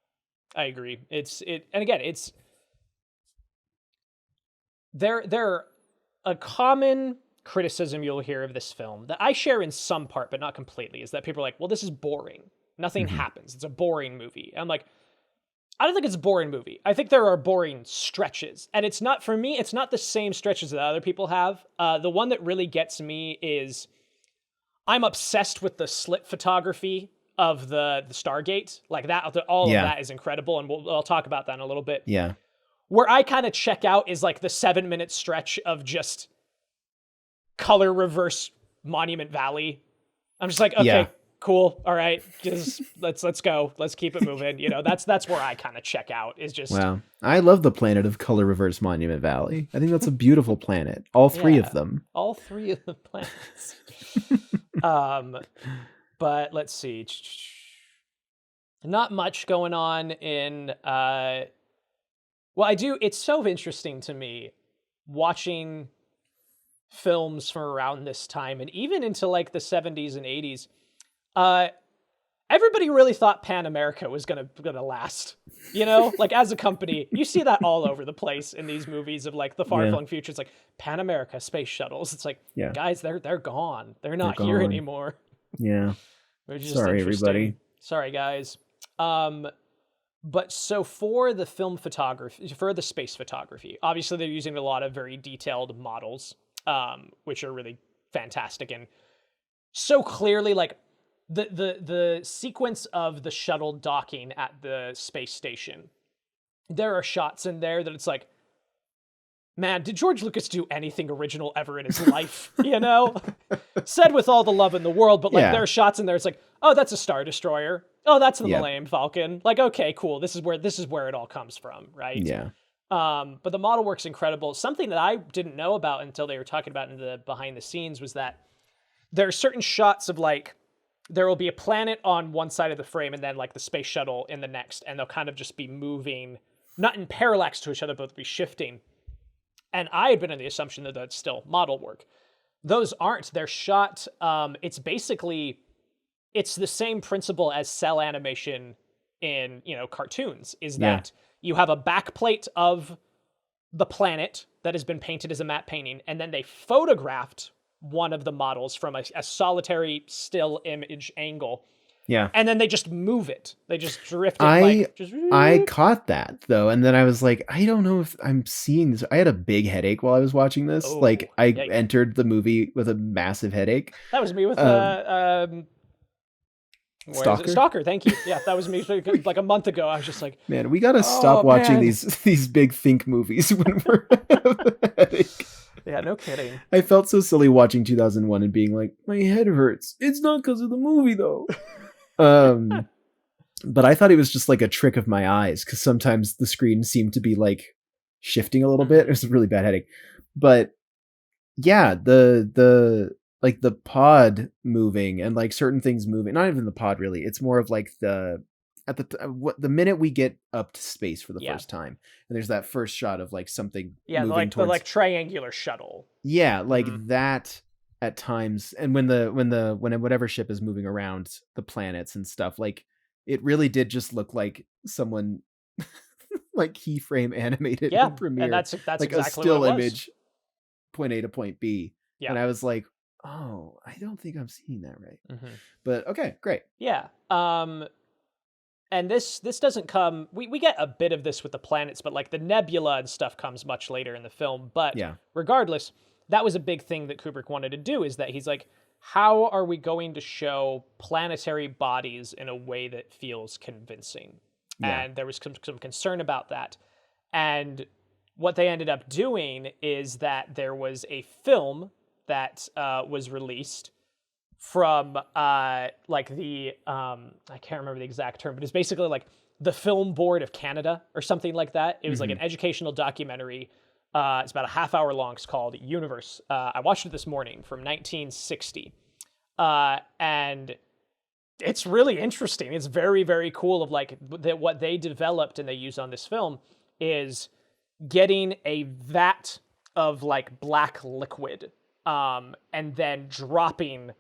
I agree. And again, it's there a common criticism you'll hear of this film that I share in some part, but not completely, is that people are like, well, this is boring. Nothing happens. It's a boring movie. And I'm like, I don't think it's a boring movie. I think there are boring stretches. And it's not, for me, it's not the same stretches that other people have. The one that really gets me is I'm obsessed with the slit photography of the Stargate. Like that, all of that is incredible. And I'll talk about that in a little bit. Yeah. Where I kind of check out is like the 7-minute stretch of just color reverse Monument Valley. I'm just like, okay, cool. All right. Just let's go. Let's keep it moving. You know, that's where I kind of check out, is just, wow. I love the planet of color reverse Monument Valley. I think that's a beautiful planet. All three of them. All three of the planets. But let's see. Not much going on in, it's so interesting to me watching films from around this time and even into like the 70s and 80s. Everybody really thought Pan America was gonna last, you know, like as a company. You see that all over the place in these movies of like the far-flung future. It's like Pan America, space shuttles. It's like, guys, they're gone. They're not here anymore. Yeah. Sorry, everybody. Sorry, guys. But so for the film photography, for the space photography, obviously they're using a lot of very detailed models, which are really fantastic. And so clearly, like the sequence of the shuttle docking at the space station, there are shots in there that it's like, man, did George Lucas do anything original ever in his life? You know, said with all the love in the world, but like there are shots in there. It's like, oh, that's a Star Destroyer. Oh, that's the Millennium Falcon. Like, okay, cool. This is where it all comes from, right? Yeah. But the model work's incredible. Something that I didn't know about until they were talking about in the behind the scenes was that there are certain shots of like, there will be a planet on one side of the frame and then like the space shuttle in the next, and they'll kind of just be moving, not in parallax to each other, but they'll be shifting. And I had been in the assumption that that's still model work. Those aren't. They're shot. It's the same principle as cell animation in, you know, cartoons, is that you have a backplate of the planet that has been painted as a matte painting, and then they photographed one of the models from a solitary still image angle. Yeah. And then they just move it. They just drift it. I caught that though. And then I was like, I don't know if I'm seeing this. I had a big headache while I was watching this. I entered the movie with a massive headache. That was me with Stalker. Thank you. Yeah, that was me like a month ago. I was just like, man, we got to stop watching these big think movies when we're having a headache. Yeah, no kidding. I felt so silly watching 2001 and being like, my head hurts. It's not because of the movie though. But I thought it was just like a trick of my eyes, because sometimes the screen seemed to be like shifting a little bit. It was a really bad headache. But yeah, the like the pod moving and like certain things moving, not even the pod really. It's more of like the minute we get up to space for the first time, and there's that first shot of like something moving like towards the like triangular shuttle. Yeah, like that at times, and when whatever ship is moving around the planets and stuff, like it really did just look like someone like keyframe animated in Premiere. And that's like exactly a still what it was. image, point A to point B. Yeah. And I was like, oh, I don't think I'm seeing that right. Mm-hmm. But okay, great. Yeah. And this doesn't come, we get a bit of this with the planets, but like the nebula and stuff comes much later in the film. But regardless, that was a big thing that Kubrick wanted to do, is that he's like, how are we going to show planetary bodies in a way that feels convincing? Yeah. And there was some concern about that. And what they ended up doing is that there was a film that was released from like the I can't remember the exact term, but it's basically like the Film Board of Canada or something like that. It was like an educational documentary. It's about a half hour long. It's called Universe. I watched it this morning, from 1960. And it's really interesting. It's very, very cool of like that what they developed and they use on this film is getting a vat of like black liquid, and then dropping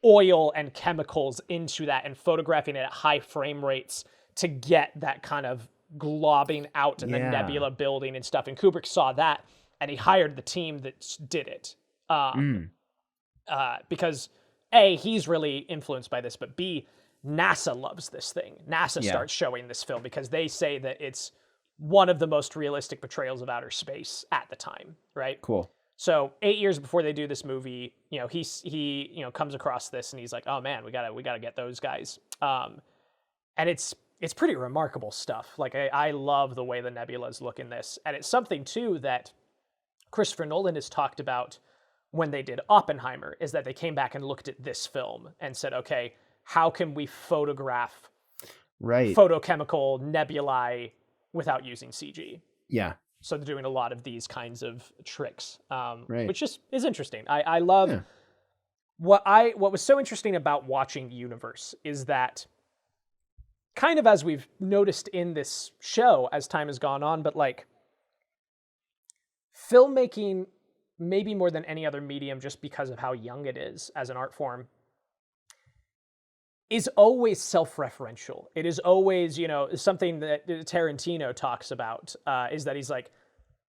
oil and chemicals into that and photographing it at high frame rates to get that kind of globbing out and the nebula building and stuff. And Kubrick saw that and he hired the team that did it. Because A, he's really influenced by this, but B, NASA loves this thing. NASA starts showing this film because they say that it's one of the most realistic portrayals of outer space at the time, right? Cool. So 8 years before they do this movie, you know, he comes across this and he's like, oh man, we gotta get those guys. And it's pretty remarkable stuff. Like I love the way the nebulas look in this. And it's something too that Christopher Nolan has talked about when they did Oppenheimer, is that they came back and looked at this film and said, okay, how can we photograph photochemical nebulae without using CG? Yeah. So they're doing a lot of these kinds of tricks, which just is interesting. I love what was so interesting about watching Universe is that kind of as we've noticed in this show as time has gone on, but like filmmaking, maybe more than any other medium, just because of how young it is as an art form, is always self-referential. It is always, something that Tarantino talks about, is that he's like,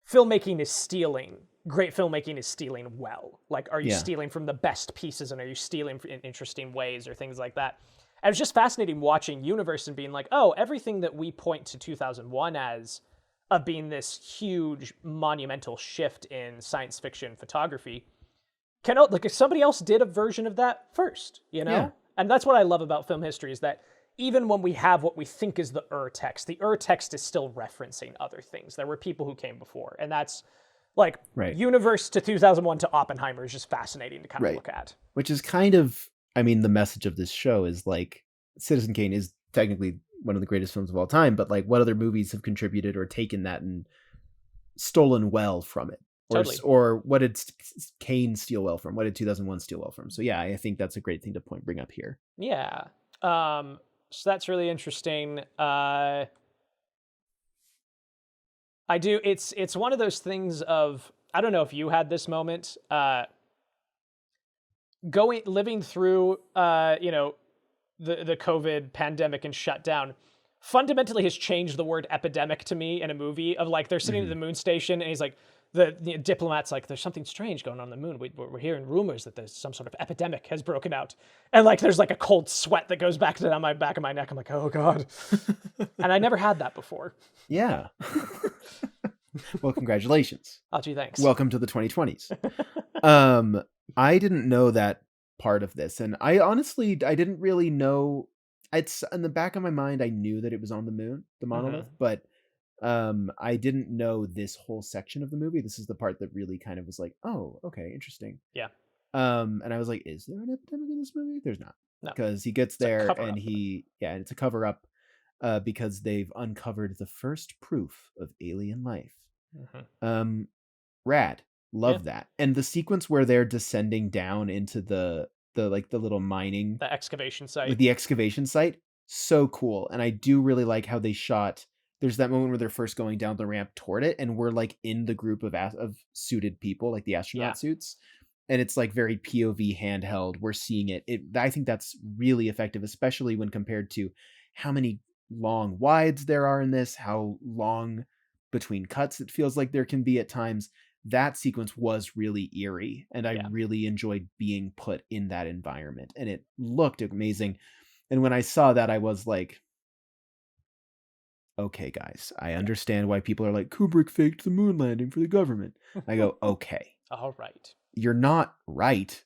filmmaking is stealing. Great filmmaking is stealing well. Like, are you stealing from the best pieces, and are you stealing in interesting ways or things like that? And it was just fascinating watching Universe and being like, oh, everything that we point to 2001 as of being this huge monumental shift in science fiction photography, if somebody else did a version of that first, Yeah. And that's what I love about film history, is that even when we have what we think is the text, the text is still referencing other things. There were people who came before. And that's like Universe to 2001 to Oppenheimer is just fascinating to kind of look at. Which is kind of, the message of this show is like, Citizen Kane is technically one of the greatest films of all time, but like what other movies have contributed or taken that and stolen well from it? Or what did Kane steal well from? What did 2001 steal well from? So yeah, I think that's a great thing to bring up here. Yeah. So that's really interesting. I do. It's one of those things of, I don't know if you had this moment, living through, the COVID pandemic and shutdown fundamentally has changed the word epidemic to me in a movie of like, they're sitting at the moon station and he's like, the diplomat's like, there's something strange going on the moon. We're hearing rumors that there's some sort of epidemic has broken out. And like, there's like a cold sweat that goes down my back of my neck. I'm like, oh God. And I never had that before. Yeah. Well, congratulations. Oh, gee, thanks. Welcome to the 2020s. I didn't know that part of this. And I didn't really know. It's in the back of my mind. I knew that it was on the moon, the monolith, but I didn't know this whole section of the movie. This is the part that really kind of was like, oh, okay, interesting. Yeah. And I was like, is there an epidemic in this movie? There's not. No. Because he gets there and and it's a cover up, because they've uncovered the first proof of alien life. Rad. Love that. And the sequence where they're descending down into the little mining, the excavation site. With the excavation site, so cool. And I do really like how they shot. There's that moment where they're first going down the ramp toward it, and we're like in the group of suited people, like the astronaut suits, and it's like very POV handheld. We're seeing it. I think that's really effective, especially when compared to how many long wides there are in this, how long between cuts it feels like there can be at times. That sequence was really eerie, and I really enjoyed being put in that environment, and it looked amazing. And when I saw that, I was like, okay, guys, I understand why people are like, Kubrick faked the moon landing for the government. I go, okay. All right. You're not right,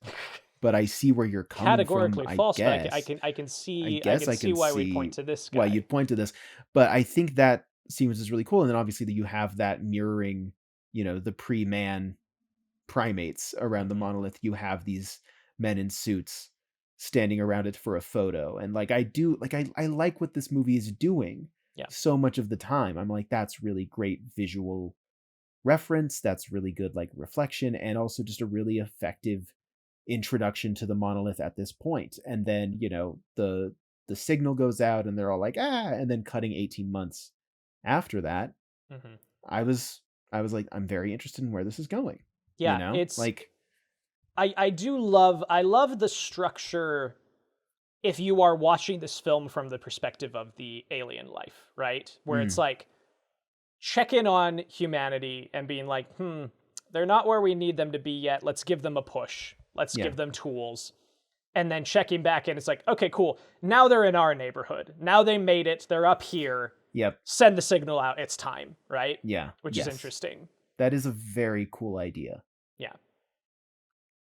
but I see where you're coming categorically from. False, I but I can see why we point to this guy. Why you'd point to this. But I think that sequence is really cool. And then obviously that you have that mirroring, the pre-man primates around the monolith. You have these men in suits standing around it for a photo. And like, I like what this movie is doing. So much of the time I'm like, that's really great visual reference, that's really good like reflection, and also just a really effective introduction to the monolith at this point. And then the the signal goes out and they're all like, and then cutting 18 months after that, I was like, I'm very interested in where this is going. Yeah, it's like, I love the structure if you are watching this film from the perspective of the alien life, right? Where it's like, check in on humanity and being like, they're not where we need them to be yet. Let's give them a push. Let's give them tools. And then checking back in, it's like, okay, cool. Now they're in our neighborhood. Now they made it. They're up here. Yep. Send the signal out. It's time, right? Yeah. Which is interesting. That is a very cool idea. Yeah.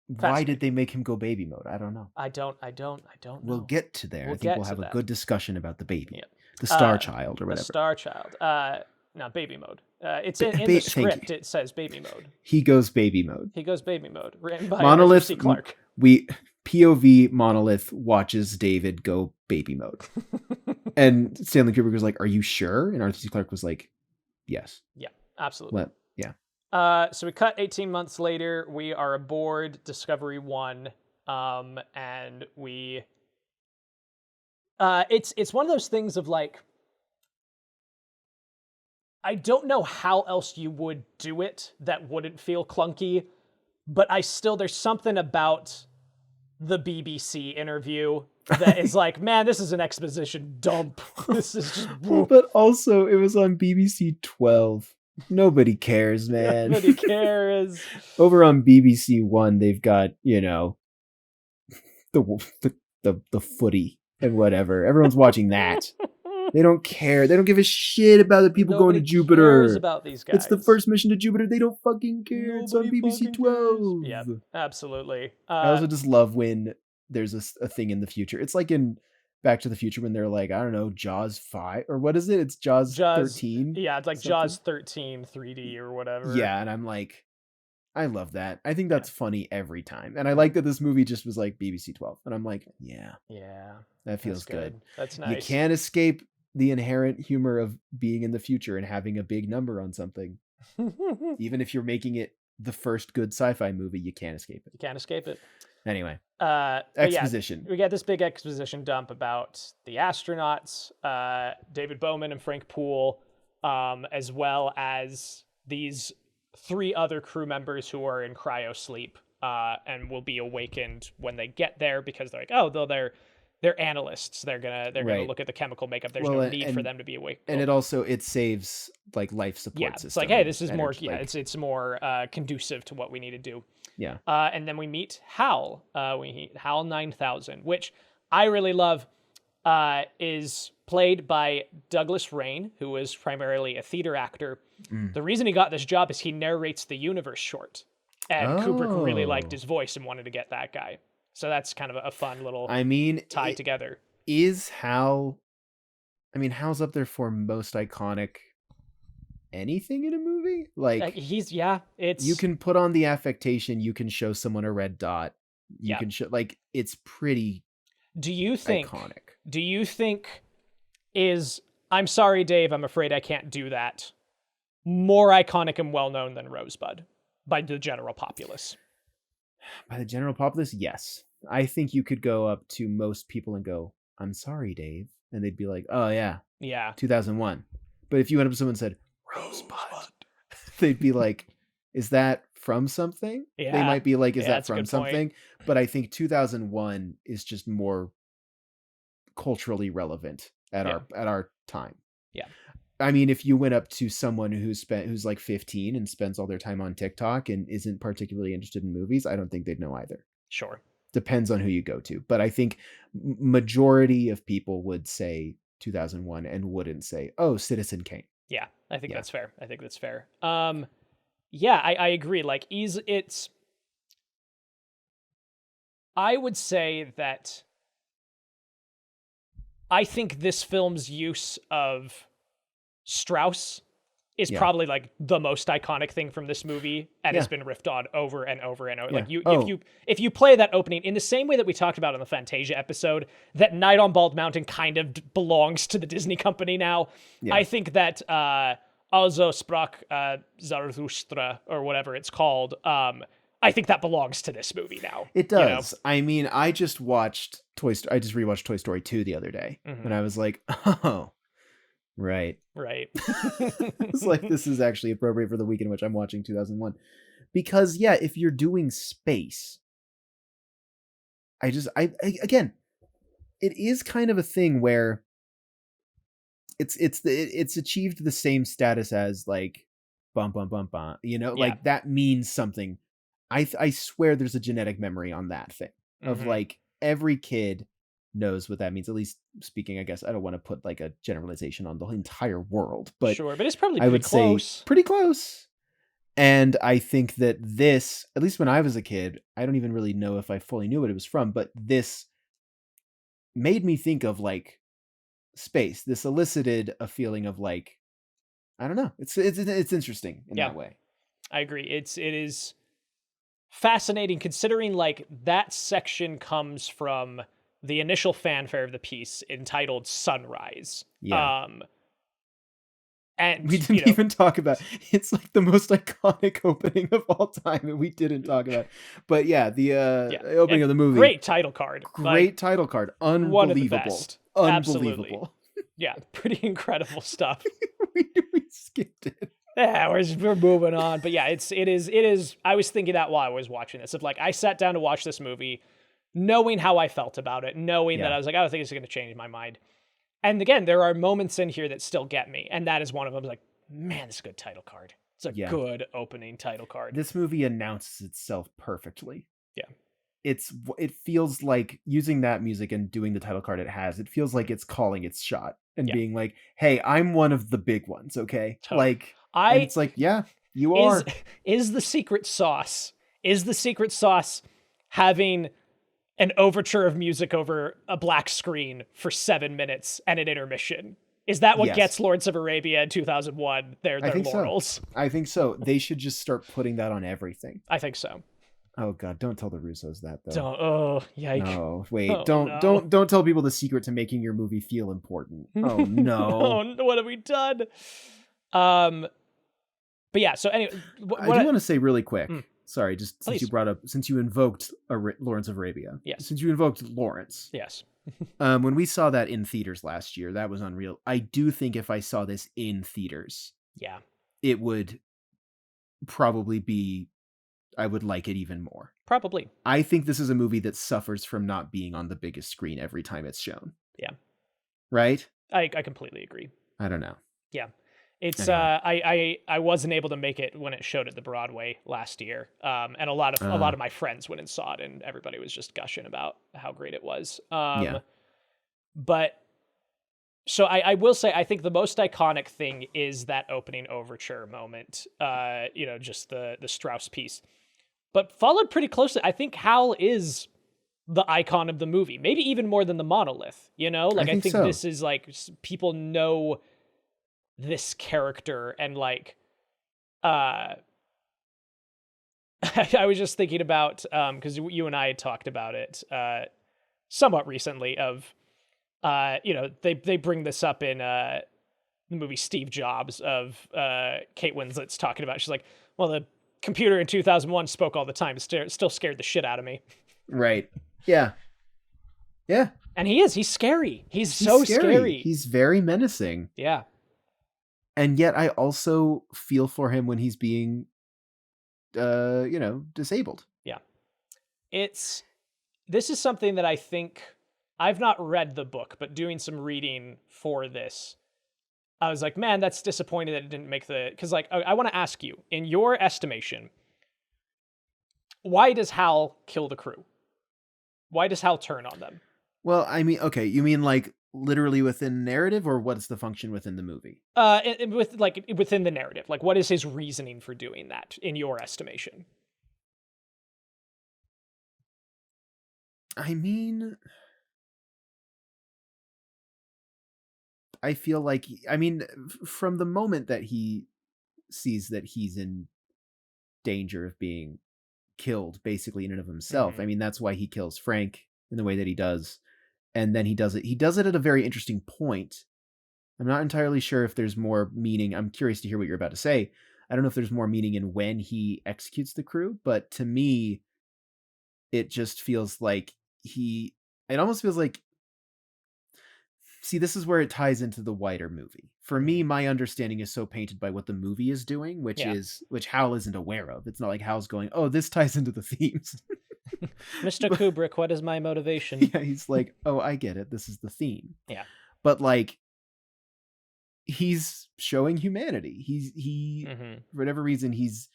Why did they make him go baby mode? I don't know. I don't know. We'll get to there. We'll I think we'll have a good discussion about the baby. Yeah. The Star Child or whatever. The Star Child. No, baby mode. It's in the script. It says baby mode. He goes baby mode. Written by Monolith Arthur C. Clarke. POV Monolith watches David go baby mode. And Stanley Kubrick was like, "Are you sure?" And Arthur C. Clarke was like, "Yes." Yeah, absolutely. Yeah. So we cut 18 months later. We are aboard Discovery 1. And we... It's one of those things of like... I don't know how else you would do it that wouldn't feel clunky, but there's something about the BBC interview that is like, man, this is an exposition dump. This is just... But also, it was on BBC 12. Nobody cares, man. Nobody cares. Over on BBC One, they've got, the footy and whatever. Everyone's watching that. They don't care. They don't give a shit about the people going to Jupiter. Cares about these guys. It's the first mission to Jupiter. They don't fucking care. It's on BBC 12. Yeah, absolutely. I also just love when there's a thing in the future. It's like in Back to the Future when they're like, I don't know, Jaws 5 or what is it? It's Jaws 13. Yeah, it's like something. Jaws 13 3D or whatever. Yeah, and I'm like, I love that. I think that's funny every time. And I like that this movie just was like BBC 12. And I'm like, yeah, that feels good. That's nice. You can't escape the inherent humor of being in the future and having a big number on something. Even if you're making it the first good sci-fi movie, you can't escape it. You can't escape it. Anyway, exposition. We got this big exposition dump about the astronauts, David Bowman and Frank Poole, as well as these 3 other crew members who are in cryo sleep and will be awakened when they get there because they're like, oh, they're analysts. They're gonna look at the chemical makeup. There's no need for them to be awake. And it saves like life support system. It's like, hey, this is more. It's more conducive to what we need to do. Yeah. And then we meet Hal. We meet Hal 9000, which I really love. Is played by Douglas Rain, who is primarily a theater actor. The reason he got this job is he narrates the Universe short, and Kubrick really liked his voice and wanted to get that guy. So that's kind of a fun little tie together. Is Hal... Hal's up there for most iconic anything in a movie? Like it's... You can put on the affectation, you can show someone a red dot, you can show... Like, it's pretty iconic. Do you think is... I'm sorry, Dave, I'm afraid I can't do that. More iconic and well-known than Rosebud by the general populace? By the general populace, yes. I think you could go up to most people and go, I'm sorry, Dave. And they'd be like, oh, yeah. Yeah. 2001. But if you went up to someone and said, Rosebud, they'd be like, is that from something? Yeah. They might be like, is that from something? Point. But I think 2001 is just more culturally relevant at our time. Yeah. If you went up to someone who's like 15 and spends all their time on TikTok and isn't particularly interested in movies, I don't think they'd know either. Sure. Depends on who you go to. But I think majority of people would say 2001 and wouldn't say, oh, Citizen Kane. Yeah, I think that's fair. I agree. Like, I would say that I think this film's use of Strauss is probably like the most iconic thing from this movie and has been riffed on over and over and over. Yeah. Like if you play that opening in the same way that we talked about in the Fantasia episode, that Night on Bald Mountain kind of belongs to the Disney company now. Yeah. I think that Also sprach Zarathustra or whatever it's called. I think that belongs to this movie now. It does. I mean, I just rewatched Toy Story 2 the other day, and I was like, oh, right. It's like, this is actually appropriate for the week in which I'm watching 2001. Because, yeah, if you're doing space, again, it is kind of a thing where it's achieved the same status as, like, bum bum bum bum, like, that means something. I swear there's a genetic memory on that thing of like every kid knows what that means. At least speaking, I guess I don't want to put like a generalization on the entire world, but sure, but it's probably pretty close. Say pretty close. And I think that this, at least when I was a kid, I don't even really know if I fully knew what it was from, but this made me think of like space. This elicited a feeling of like, I don't know. It's interesting in that way. I agree. It is fascinating considering like that section comes from the initial fanfare of the piece entitled Sunrise. Yeah. And we didn't even talk about it's like the most iconic opening of all time, and we didn't talk about it. But yeah, the opening of the movie. Great title card. Title card. Unbelievable. One of the best. Unbelievable. Absolutely. Yeah, pretty incredible stuff. we skipped it. Yeah, we're moving on. But yeah, it is. I was thinking that while I was watching this, of like, I sat down to watch this movie knowing how I felt about it, knowing that I was like, I don't think it's going to change my mind. And again, there are moments in here that still get me. And that is one of them. Like, man, this is a good title card. It's a good opening title card. This movie announces itself perfectly. Yeah. It feels like, using that music and doing the title card it feels like it's calling its shot and being like, hey, I'm one of the big ones, okay? Totally. Like, and it's like, yeah, you are. Is the secret sauce having an overture of music over a black screen for 7 minutes and an intermission? Is that what gets Lawrence of Arabia in 2001 their laurels? So. I think so. They should just start putting that on everything. I think so. Oh God! Don't tell the Russos that though. Don't. Oh, yikes! No, wait! Don't tell people the secret to making your movie feel important. Oh no! No, what have we done? But yeah. So anyway, I do want to say really quick. Sorry, just since you brought up, since you invoked Lawrence of Arabia. Yes. Since you invoked Lawrence. Yes. When we saw that in theaters last year, that was unreal. I do think if I saw this in theaters, it would probably be. I would like it even more. Probably. I think this is a movie that suffers from not being on the biggest screen every time it's shown. Yeah. Right? I completely agree. I don't know. Yeah. It's anyway. I wasn't able to make it when it showed at the Broadway last year. And a lot of my friends went and saw it, and everybody was just gushing about how great it was. But so I will say, I think the most iconic thing is that opening overture moment. Just the Strauss piece. But followed pretty closely, I think Hal is the icon of the movie, maybe even more than the monolith, Like, I think this is like, people know this character, and like, I was just thinking about, because you and I had talked about it somewhat recently of, they bring this up in the movie Steve Jobs of Kate Winslet's talking about, she's like, well, the computer in 2001 spoke all the time. It still scared the shit out of me. Right. Yeah. Yeah. And he's scary. He's so scary. He's very menacing. Yeah. And yet I also feel for him when he's being, disabled. Yeah. This is something that I think, I've not read the book, but doing some reading for this, I was like, man, that's disappointing that it didn't make because like, I want to ask you, in your estimation, why does Hal kill the crew? Why does Hal turn on them? Well, I mean, okay, you mean like literally within narrative, or what's the function within the movie? Within the narrative, like what is his reasoning for doing that in your estimation? I mean, I feel like, from the moment that he sees that he's in danger of being killed, basically in and of himself, that's why he kills Frank in the way that he does. And then he does it at a very interesting point. I'm not entirely sure if there's more meaning. I'm curious to hear what you're about to say. I don't know if there's more meaning in when he executes the crew, but to me, it just feels like it almost feels like, see, this is where it ties into the wider movie. For me, my understanding is so painted by what the movie is doing, which Hal isn't aware of. It's not like Hal's going, oh, this ties into the themes. Mr. Kubrick, what is my motivation? Yeah, he's like, oh, I get it. This is the theme. Yeah. But like, he's showing humanity. He for whatever reason, he's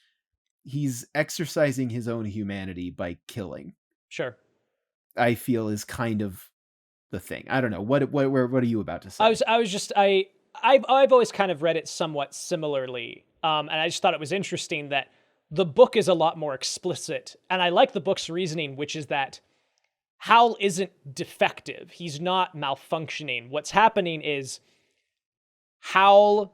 exercising his own humanity by killing. Sure. I feel is kind of the thing. I don't know. What are you about to say? I've always kind of read it somewhat similarly. And I just thought it was interesting that the book is a lot more explicit. And I like the book's reasoning, which is that Hal isn't defective. He's not malfunctioning. What's happening is Hal,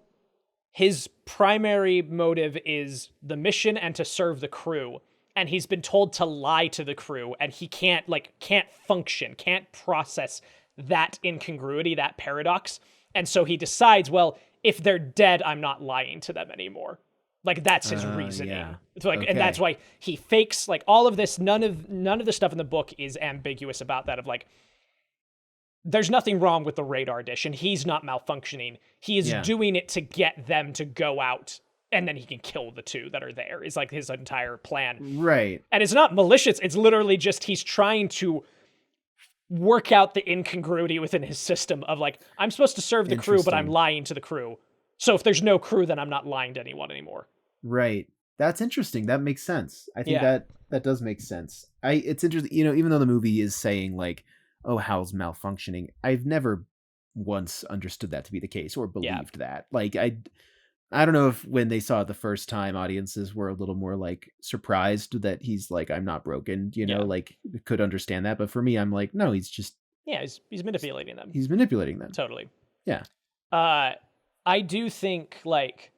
his primary motive is the mission and to serve the crew. And he's been told to lie to the crew, and he can't function, can't process that incongruity, that paradox. And so he decides, well, if they're dead, I'm not lying to them anymore. Like, that's his reasoning. Yeah. So like, okay. And that's why he fakes like all of this. None of the stuff in the book is ambiguous about that, of like, there's nothing wrong with the radar dish and he's not malfunctioning. He is doing it to get them to go out, and then he can kill the two that are there, is like his entire plan. Right. And it's not malicious. It's literally just he's trying to work out the incongruity within his system of like, I'm supposed to serve the crew, but I'm lying to the crew. So if there's no crew, then I'm not lying to anyone anymore. Right. That's interesting. That makes sense. I think that does make sense. It's interesting, even though the movie is saying like, oh, Hal's malfunctioning, I've never once understood that to be the case or believed that. Like, I don't know if when they saw it the first time, audiences were a little more like surprised that he's like, I'm not broken, like could understand that. But for me, I'm like, no, he's just... Yeah, he's manipulating them. He's manipulating them. Totally. Yeah. I do think like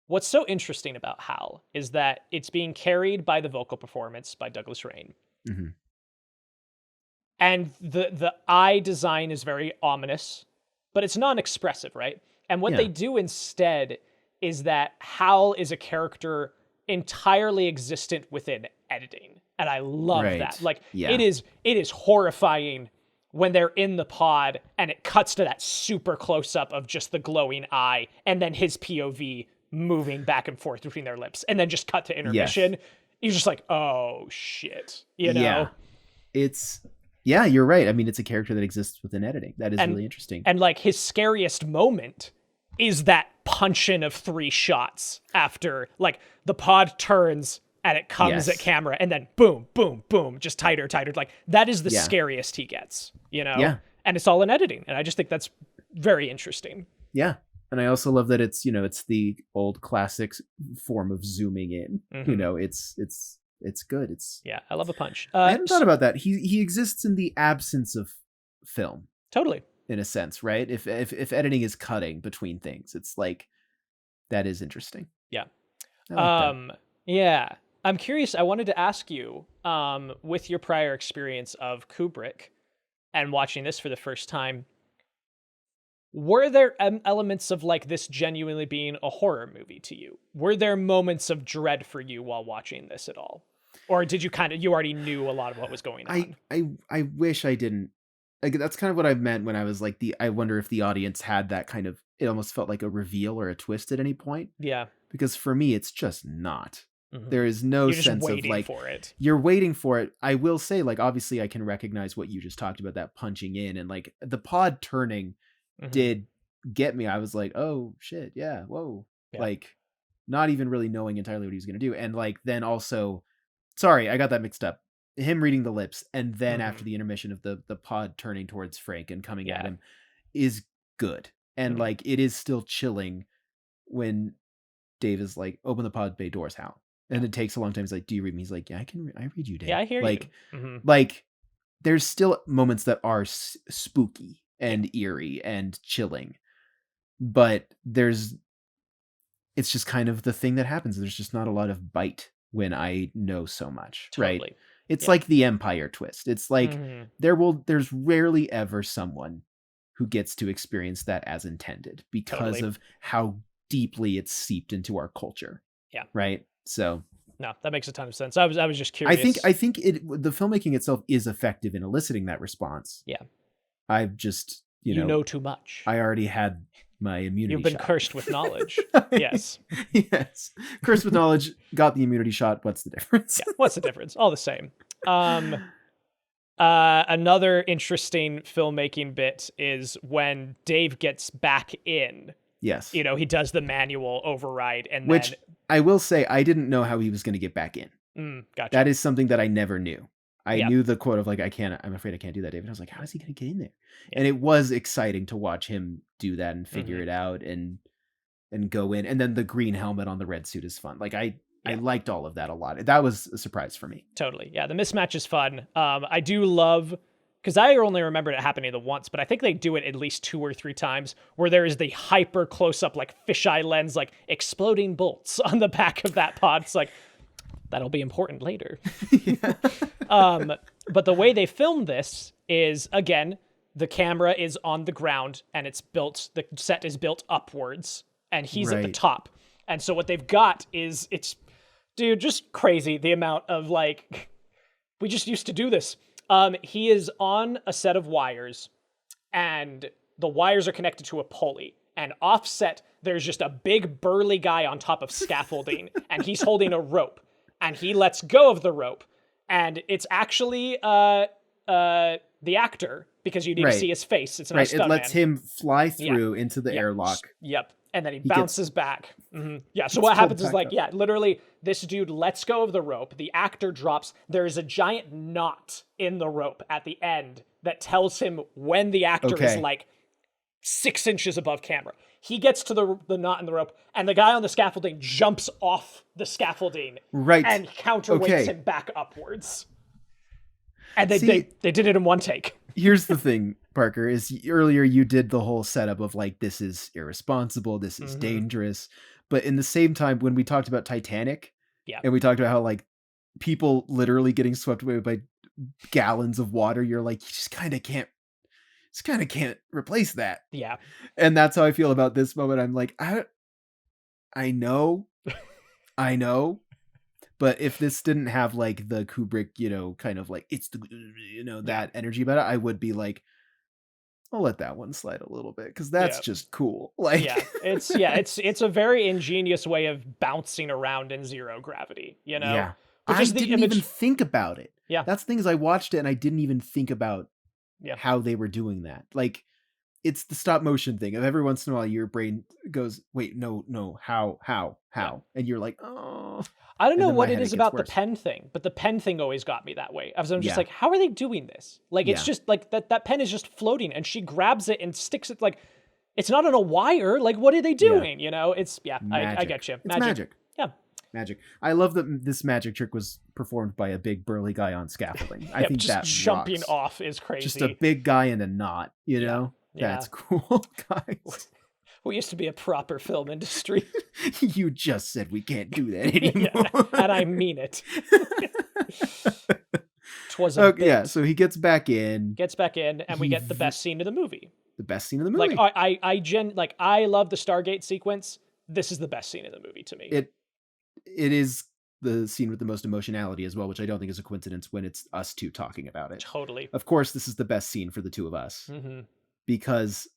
what's so interesting about Hal is that it's being carried by the vocal performance by Douglas Rain. Mm-hmm. And the eye design is very ominous, but it's non-expressive, right? And what they do instead is that Hal is a character entirely existent within editing. And I love that. Like, it is horrifying when they're in the pod and it cuts to that super close-up of just the glowing eye and then his POV moving back and forth between their lips and then just cut to intermission. You're just like, oh, shit. Yeah. Yeah, you're right. I mean, it's a character that exists within editing. That is really interesting. And like his scariest moment is that punch-in of 3 shots after like the pod turns and it comes at camera and then boom, boom, boom, just tighter. Like that is the scariest he gets, Yeah. And it's all in editing. And I just think that's very interesting. Yeah. And I also love that it's, it's the old classics form of zooming in. Mm-hmm. It's good. I love a punch. I hadn't thought about that. He exists in the absence of film. Totally. In a sense, right? If editing is cutting between things, it's like, that is interesting. Yeah. That. Yeah. I'm curious. I wanted to ask you, with your prior experience of Kubrick and watching this for the first time, were there elements of like this genuinely being a horror movie to you? Were there moments of dread for you while watching this at all? Or did you you already knew a lot of what was going on? I wish I didn't. Like, that's kind of what I meant when I was like, I wonder if the audience had that kind of, it almost felt like a reveal or a twist at any point. Yeah. Because for me, it's just not. Mm-hmm. There is no sense of like, for it. You're waiting for it. I will say, like, obviously I can recognize what you just talked about, that punching in, and like the pod turning did get me. I was like, oh shit. Yeah. Whoa. Yeah. Like, not even really knowing entirely what he was going to do. And like, then also, sorry, I got that mixed up. Him reading the lips, and then after the intermission of the pod turning towards Frank and coming at him is good. And like, it is still chilling when Dave is like, open the pod bay doors, Hal. And it takes a long time. He's like, do you read me? He's like, yeah, I read you, Dave. Yeah, I hear you. Mm-hmm. Like, there's still moments that are spooky and eerie and chilling, but it's just kind of the thing that happens. There's just not a lot of bite when I know so much, totally. Right? It's like the Empire twist. It's like there's rarely ever someone who gets to experience that as intended because of how deeply it's seeped into our culture. Yeah. Right. So no, that makes a ton of sense. I was just curious. I think the filmmaking itself is effective in eliciting that response. Yeah. I've just, you know too much. I already had my immunity. You've been shot. cursed with knowledge. Yes. Yes. Cursed with knowledge, got the immunity shot. What's the difference? Yeah. What's the difference? All the same. Another interesting filmmaking bit is when Dave gets back in. Yes. He does the manual override, and which then... I will say, I didn't know how he was going to get back in. Gotcha. That is something that I never knew. I knew the quote of like, I'm afraid I can't do that, David. I was like, how is he going to get in there? Yeah. And it was exciting to watch him do that and figure it out and go in. And then the green helmet on the red suit is fun. Like I liked all of that a lot. That was a surprise for me. Totally. Yeah. The mismatch is fun. I do love, because I only remembered it happening the once, but I think they do it at least 2 or 3 times where there is the hyper close up, like fisheye lens, like exploding bolts on the back of that pod. It's like, that'll be important later. But the way they filmed this is, again, the camera is on the ground and the set is built upwards and he's at the top. And so what they've got is, dude, just crazy. The amount of like, we just used to do this. He is on a set of wires and the wires are connected to a pulley, and offset, there's just a big burly guy on top of scaffolding and he's holding a rope. And he lets go of the rope, and it's actually the actor, because you need to see his face. It's not It lets him fly through into the airlock. Yep. And then he bounces back. Mm-hmm. Yeah. So what happens is literally this dude lets go of the rope. The actor drops. There is a giant knot in the rope at the end that tells him when the actor is like 6 inches above camera. He gets to the knot in the rope, and the guy on the scaffolding jumps off the scaffolding and counterweights him back upwards. And they did it in one take. Here's the thing, Parker, is earlier you did the whole setup of like, this is irresponsible, this is dangerous. But in the same time, when we talked about Titanic, and we talked about how like people literally getting swept away by gallons of water, you're like, you just kind of can't replace that. Yeah. And that's how I feel about this moment. I'm like, I know, but if this didn't have like the Kubrick, kind of like, it's the, that energy about it, I would be like, I'll let that one slide a little bit, because that's just cool. Like, it's a very ingenious way of bouncing around in zero gravity, Yeah. I didn't even think about it. Yeah. That's things I watched it and I didn't even think about how they were doing that. Like, it's the stop motion thing of every once in a while your brain goes, wait, no, how? And you're like, oh. I don't know what it is about the pen thing, but the pen thing always got me that way. I was just like, how are they doing this? Like, it's just like that pen is just floating and she grabs it and sticks it, like, it's not on a wire. Like, what are they doing? It's, I get you. It's magic. Yeah. Magic. I love that this magic trick was performed by a big burly guy on scaffolding. I think just that jumping rocks. off is crazy. Just a big guy in a knot, Yeah. That's cool, guys. We used to be a proper film industry. You just said we can't do that anymore. And I mean it. 'Twas a bit. Yeah, so he gets back in. And we get the best scene of the movie. The best scene of the movie. Like, I love the Stargate sequence. This is the best scene of the movie to me. It is the scene with the most emotionality as well, which I don't think is a coincidence when it's us two talking about it. Totally. Of course, this is the best scene for the two of us. Mm-hmm. Because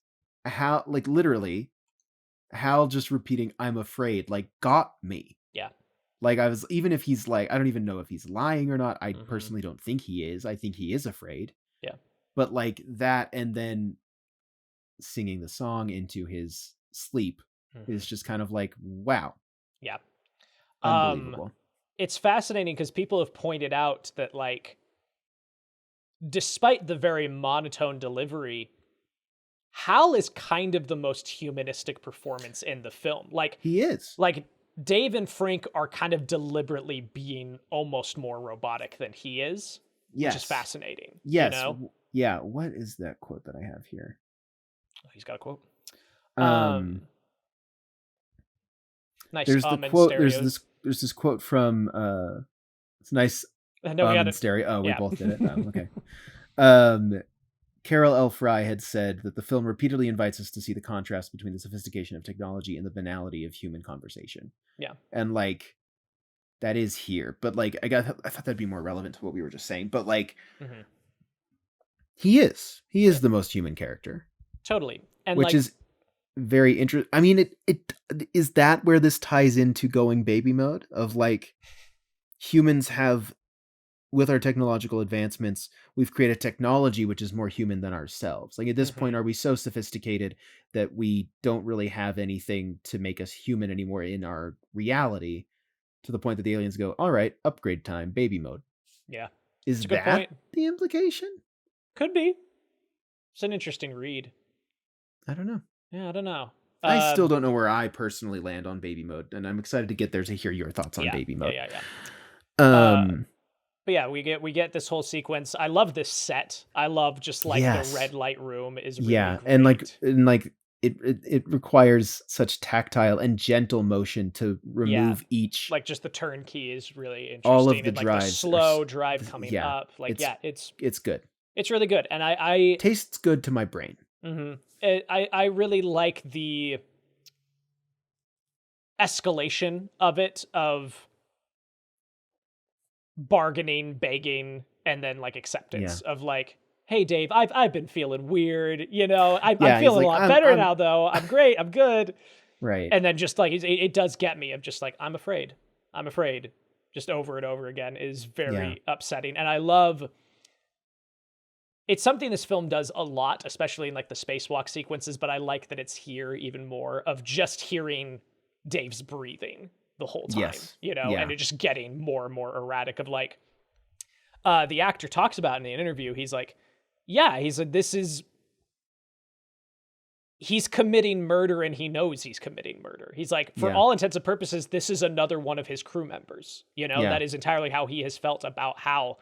Hal, like, literally, Hal just repeating, I'm afraid, like, got me. Yeah. Like, even if he's like, I don't even know if he's lying or not. I personally don't think he is. I think he is afraid. Yeah. But like that, and then singing the song into his sleep is just kind of like, wow. Yeah. Unbelievable. It's fascinating because people have pointed out that, like, despite the very monotone delivery, Hal is kind of the most humanistic performance in the film. Like, he is. Like, Dave and Frank are kind of deliberately being almost more robotic than he is. Yes. Which is fascinating. Yes. Yeah. What is that quote that I have here? He's got a quote. Nice. There's the quote. There's this quote from it's nice. No, we got it. Stereo. Oh, we both did it. Oh, okay. Carol L. Fry had said that the film repeatedly invites us to see the contrast between the sophistication of technology and the banality of human conversation. Yeah. And like, that is here, but like, I thought that'd be more relevant to what we were just saying, but like, he is the most human character. Totally. And which is very interesting. I mean, it is that where this ties into going baby mode of like, humans have, with our technological advancements, we've created technology which is more human than ourselves. Like at this point, are we so sophisticated that we don't really have anything to make us human anymore in our reality, to the point that the aliens go, all right, upgrade time, baby mode. Yeah. Is that the implication? Could be. It's an interesting read. I don't know. Yeah, I don't know. I still don't know where I personally land on baby mode, and I'm excited to get there to hear your thoughts on baby mode. But yeah, we get this whole sequence. I love this set. I love just like the red light room is really great. and like it requires such tactile and gentle motion to remove each, like just the turnkey is really interesting. All of the and, like, drives, the slow drive coming up. Like it's good. It's really good, and I tastes good to my brain. I really like the escalation of it, of bargaining, begging, and then like acceptance of like, hey Dave, I've been feeling weird, you know, I'm feeling a lot better now though. I'm great, I'm good. Right. And then just like it does get me of just like, I'm afraid. Just over and over again is very upsetting. And I love, it's something this film does a lot, especially in like the spacewalk sequences, but I like that it's here even more, of just hearing Dave's breathing the whole time, you know, and it just getting more and more erratic of like, the actor talks about in the interview, he's like, he's committing murder and he knows he's committing murder. He's like, for all intents and purposes, this is another one of his crew members, you know, that is entirely how he has felt about how,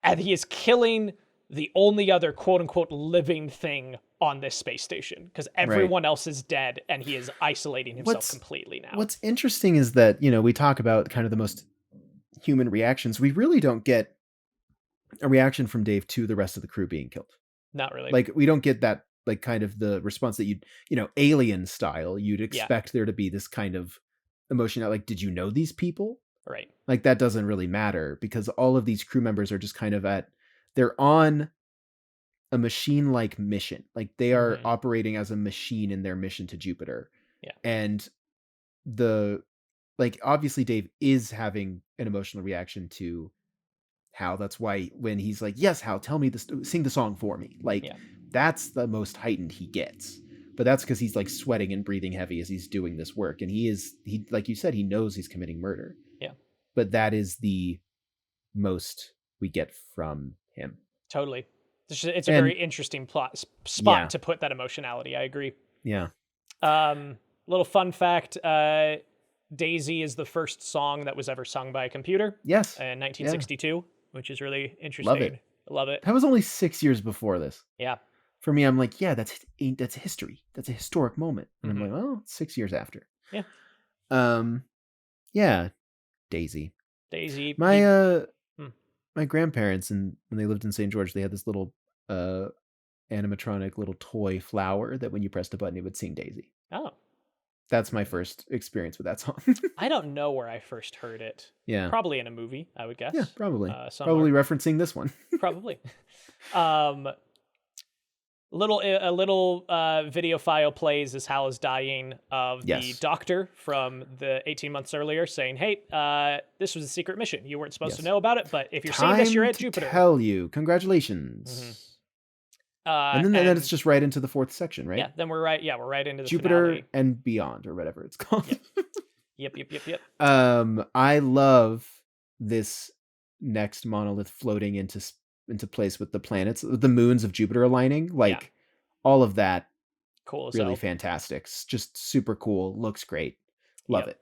and he is killing the only other quote unquote living thing on this space station, because everyone else is dead and he is isolating himself completely now. What's interesting is that, you know, we talk about kind of the most human reactions. We really don't get a reaction from Dave to the rest of the crew being killed. Not really. Like, we don't get that, like, kind of the response that you'd, you know, Alien style, you'd expect there to be this kind of emotion that, like, did you know these people? Right. Like, that doesn't really matter, because all of these crew members are just kind of they're on a machine-like mission. Like, they are operating as a machine in their mission to Jupiter. Yeah. And obviously Dave is having an emotional reaction to Hal. That's why when he's like, yes, Hal, tell me this, sing the song for me. Like, that's the most heightened he gets. But that's because he's like sweating and breathing heavy as he's doing this work. And he like you said, he knows he's committing murder. Yeah. But that is the most we get from him. Totally. It's a very interesting spot to put that emotionality. I agree. Yeah. Little fun fact, Daisy is the first song that was ever sung by a computer. Yes. In 1962, which is really interesting. Love it. That was only 6 years before this. Yeah. For me, I'm like, that's history. That's a historic moment. And I'm like, well, 6 years after. Yeah. Yeah. Daisy. My grandparents, and when they lived in St. George, they had this little animatronic little toy flower that when you pressed a button, it would sing Daisy. Oh. That's my first experience with that song. I don't know where I first heard it. Yeah. Probably in a movie, I would guess. Yeah, probably. Probably referencing this one. Probably. A little video file plays as Hal is dying of the doctor from the 18 months earlier saying, hey, this was a secret mission. You weren't supposed to know about it, but if you're seeing this, you're at Jupiter. Tell you. Congratulations. And then it's just right into the fourth section, right? Yeah, then we're right into the Jupiter finale. and Beyond, or whatever it's called. Yep. I love this next monolith floating into place with the planets, the moons of Jupiter aligning. Like, all of that, cool. Really fantastic. Just super cool. Looks great. Love it.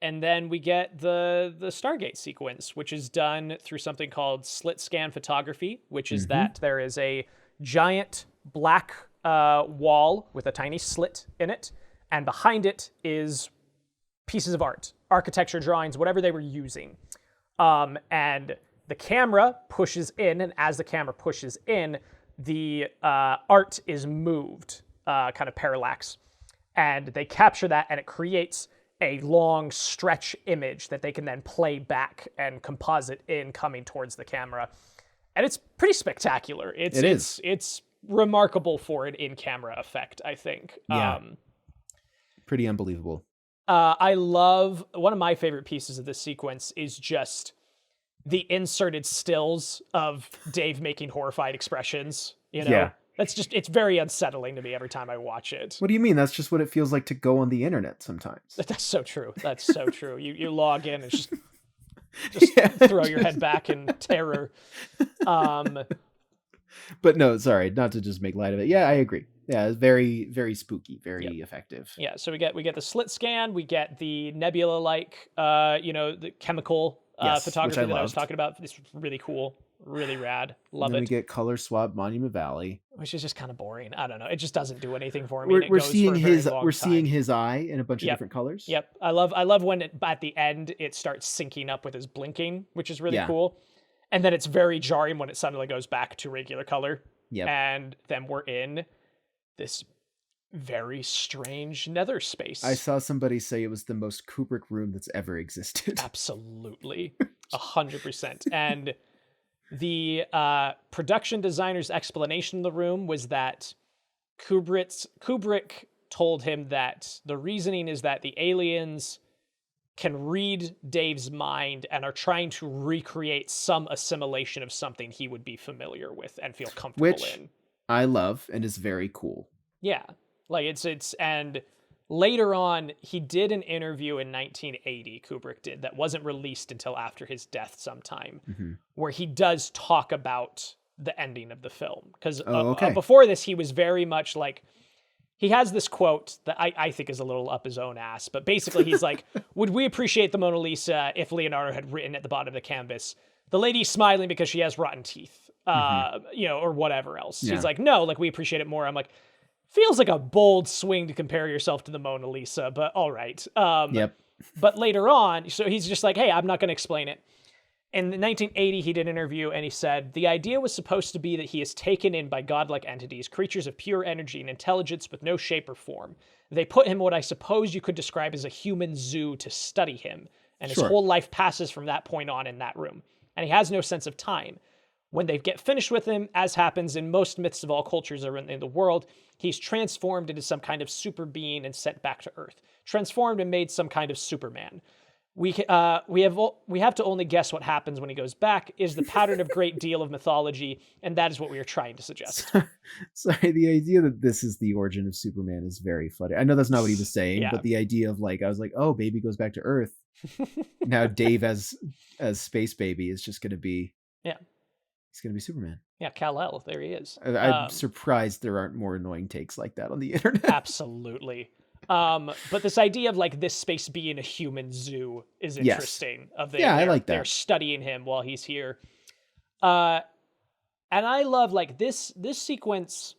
And then we get the Stargate sequence, which is done through something called slit scan photography, which is that there is a giant black wall with a tiny slit in it, and behind it is pieces of art, architecture drawings, whatever they were using. And the camera pushes in, and as the camera pushes in, the art is moved, kind of parallax. And they capture that, and it creates a long stretch image that they can then play back and composite in coming towards the camera. And it's pretty spectacular. It's remarkable for an in-camera effect, I think. Yeah. Pretty unbelievable. I love, one of my favorite pieces of this sequence is just the inserted stills of Dave making horrified expressions. Yeah. It's very unsettling to me every time I watch it. What do you mean? That's just what it feels like to go on the internet sometimes. That's so true. That's so true. You log in and just throw your head back in terror. But no, sorry, not to just make light of it. Yeah, I agree. Yeah, it's very, very spooky, very effective. Yeah, so we get the slit scan, we get the nebula-like, the chemical photography that I was talking about. It's really cool, really rad. Love it. Then we get color swap Monument Valley, which is just kind of boring. I don't know. It just doesn't do anything for me. We're seeing his eye in a bunch of different colors. Yep, I love when at the end it starts syncing up with his blinking, which is really cool. And then it's very jarring when it suddenly goes back to regular color. Yep. And then we're in this very strange nether space. I saw somebody say it was the most Kubrick room that's ever existed. Absolutely. 100%. And the production designer's explanation of the room was that Kubrick told him that the reasoning is that the aliens can read Dave's mind and are trying to recreate some assimilation of something he would be familiar with and feel comfortable in. I love and is very cool. Yeah. Like it's and later on he did an interview in 1980, Kubrick did, that wasn't released until after his death sometime, where he does talk about the ending of the film. Because before this, he was very much like, he has this quote that I think is a little up his own ass, but basically he's like, would we appreciate the Mona Lisa if Leonardo had written at the bottom of the canvas, the lady's smiling because she has rotten teeth, or whatever else. Yeah. He's like, no, like we appreciate it more. I'm like, feels like a bold swing to compare yourself to the Mona Lisa, but all right. But later on, so he's just like, hey, I'm not going to explain it. In 1980, he did an interview and he said, the idea was supposed to be that he is taken in by godlike entities, creatures of pure energy and intelligence with no shape or form. They put him what I suppose you could describe as a human zoo to study him, and his whole life passes from that point on in that room. And he has no sense of time. When they get finished with him, as happens in most myths of all cultures in the world, he's transformed into some kind of super being and sent back to Earth. Transformed and made some kind of Superman. We have to only guess what happens when he goes back is the pattern of great deal of mythology, and that is what we are trying to suggest. Sorry, the idea that this is the origin of Superman is very funny. I know that's not what he was saying, but the idea of I was like, oh, baby goes back to Earth. Now Dave as Space Baby is just going to be... Yeah. He's going to be Superman. Yeah, Kal-El, there he is. I'm surprised there aren't more annoying takes like that on the internet. Absolutely. But this idea of this space being a human zoo is interesting. Yes. I like that. They're studying him while he's here. And I love this sequence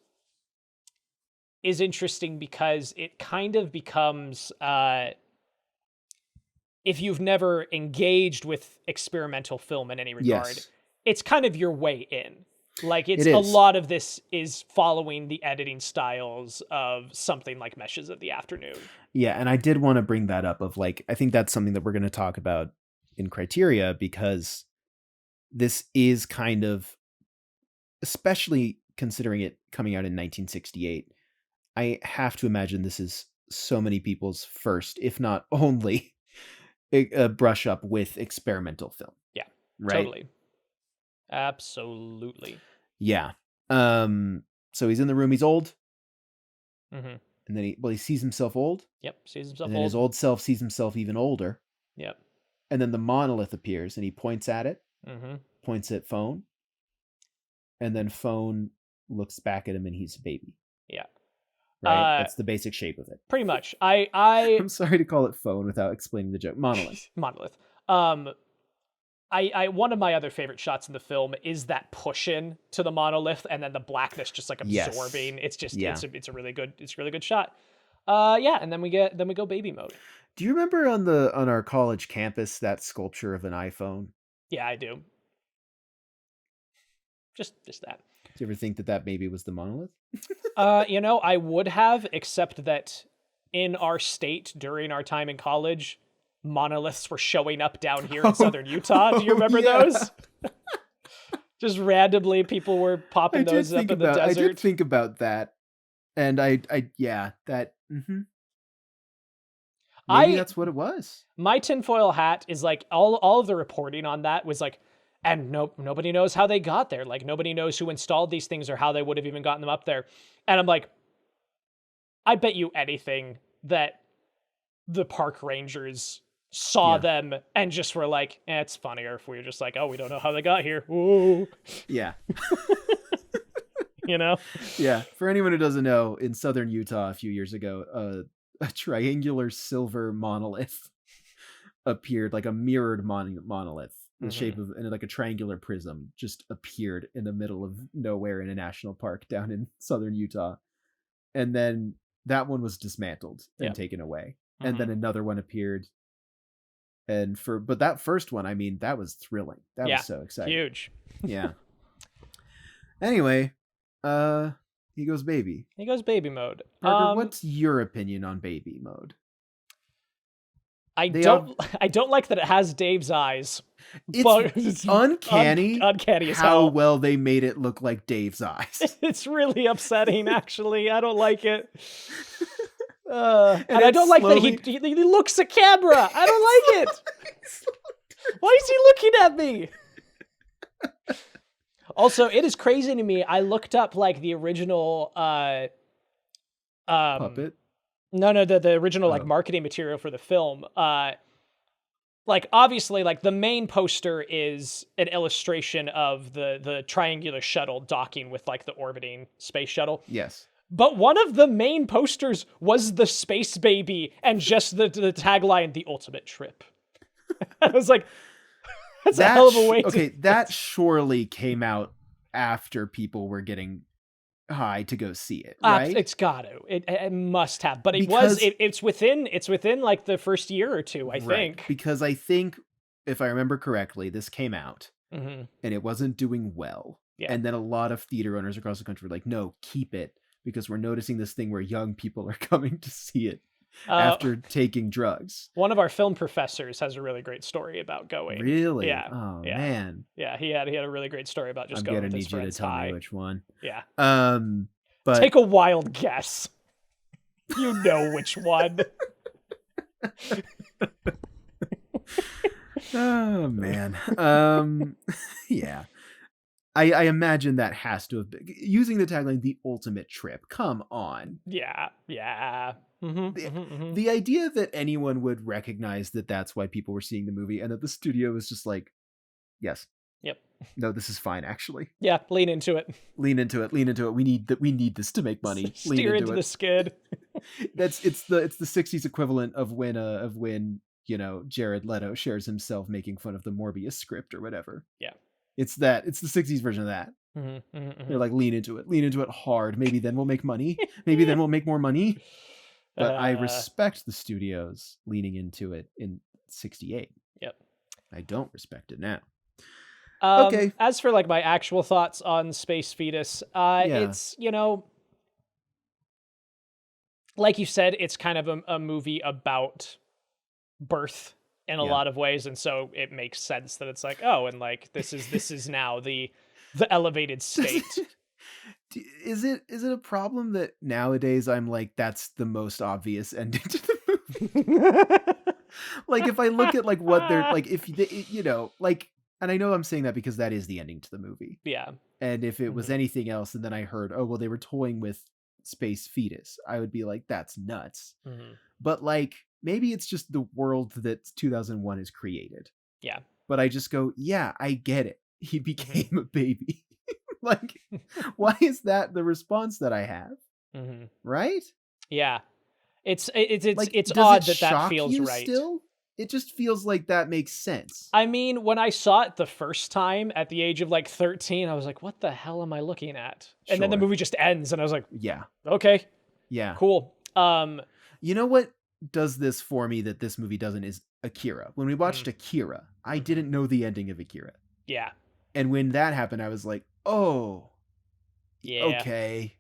is interesting because it kind of becomes, if you've never engaged with experimental film in any regard, it's kind of your way in. A lot of this is following the editing styles of something like Meshes of the Afternoon. Yeah, and I did want to bring that up of I think that's something that we're going to talk about in Criteria, because this is kind of, especially considering it coming out in 1968, I have to imagine this is so many people's first, if not only, brush up with experimental film. Yeah, right? Totally. Absolutely. Yeah. So he's in the room. He's old. Mm-hmm. And then he sees himself old. Yep. Sees himself and then old. His old self sees himself even older. Yep. And then the monolith appears and he points at it. Mm-hmm. Points at Phone. And then Phone looks back at him and he's a baby. Yeah. Right? That's the basic shape of it. Pretty much. I'm sorry to call it Phone without explaining the joke. Monolith. Monolith. One of my other favorite shots in the film is that push in to the monolith and then the blackness just absorbing. It's just it's a really good shot. And then we go baby mode. Do you remember on our college campus that sculpture of an iPhone? Yeah, I do. Just that. Do you ever think that maybe was the monolith? I would have, except that in our state during our time in college, monoliths were showing up down here in southern Utah. Do you remember those? Just randomly, people were popping those up in the desert. I did think about that, and maybe that's what it was. My tinfoil hat is like all of the reporting on that was like, and nobody knows how they got there. Like nobody knows who installed these things or how they would have even gotten them up there. And I'm like, I bet you anything that the park rangers saw them and just were like, it's funnier if we were just like, oh, we don't know how they got here. Whoa. Yeah. Yeah. For anyone who doesn't know, in southern Utah a few years ago, a triangular silver monolith appeared, like a mirrored monolith in the shape of like a triangular prism, just appeared in the middle of nowhere in a national park down in southern Utah. And then that one was dismantled and taken away. And then another one appeared. But that first one, I mean, that was thrilling. That was so exciting. Huge. Yeah. Anyway, he goes baby. He goes baby mode. Parker, what's your opinion on baby mode? I don't like that it has Dave's eyes. It's uncanny. Uncanny as how hell. well they made it look like Dave's eyes. It's really upsetting, actually. I don't like it. And I don't like that he looks at camera. I don't like it. Why is he looking at me? Also, it is crazy to me. I looked up like the original puppet. No, the original like marketing material for the film. Like obviously, like the main poster is an illustration of the triangular shuttle docking with like the orbiting space shuttle. Yes. But one of the main posters was the space baby and just the tagline, "The ultimate trip." I was like, that's a hell of a way to... Okay, that surely came out after people were getting high to go see it, right? It's got to. It must have. But it's within like the first year or two, I think. Because I think, if I remember correctly, this came out and it wasn't doing well. Yeah. And then a lot of theater owners across the country were like, no, keep it. Because we're noticing this thing where young people are coming to see it after taking drugs. One of our film professors has a really great story about going. Really? Yeah. Oh, yeah. man. Yeah, he had a really great story about just going with his friends high. I'm gonna need you to tell me which one. Yeah. But take a wild guess. You know which one. Oh, man. Yeah. I imagine that has to have been using the tagline "The ultimate trip." Come on. Yeah. The idea that anyone would recognize that that's why people were seeing the movie, and that the studio was just like, yes, yep, no, this is fine, actually. Yeah, lean into it. We need this to make money. Steer into the skid. It's the 60s equivalent of when Jared Leto shares himself making fun of the Morbius script or whatever. Yeah. It's the 60s version of that. They're like, lean into it hard. Maybe then we'll make money. Maybe then we'll make more money. But I respect the studios leaning into it in 68. Yep. I don't respect it now. Okay. As for like my actual thoughts on Space Fetus, it's, like you said, it's kind of a movie about birth in a lot of ways, and so it makes sense that it's like, oh, and like this is now the elevated state. Is it a problem that nowadays I'm like, that's the most obvious ending to the movie? Like if I look at like what they're like, if like, and I know I'm saying that because that is the ending to the movie. Yeah. And if it was anything else, and then I heard, oh well, they were toying with Space Fetus, I would be like, that's nuts. But like, maybe it's just the world that 2001 has created. Yeah. But I just go, yeah, I get it. He became a baby. Like, why is that the response that I have? Right? Yeah. It's like, odd that feels right. Still? It just feels like that makes sense. I mean, when I saw it the first time at the age of like 13, I was like, what the hell am I looking at? And then the movie just ends and I was like, yeah. Okay. Yeah. Cool. You know what does this for me that this movie doesn't is Akira. When we watched Akira, I didn't know the ending of Akira. Yeah. And when that happened, I was like, oh, Yeah. okay,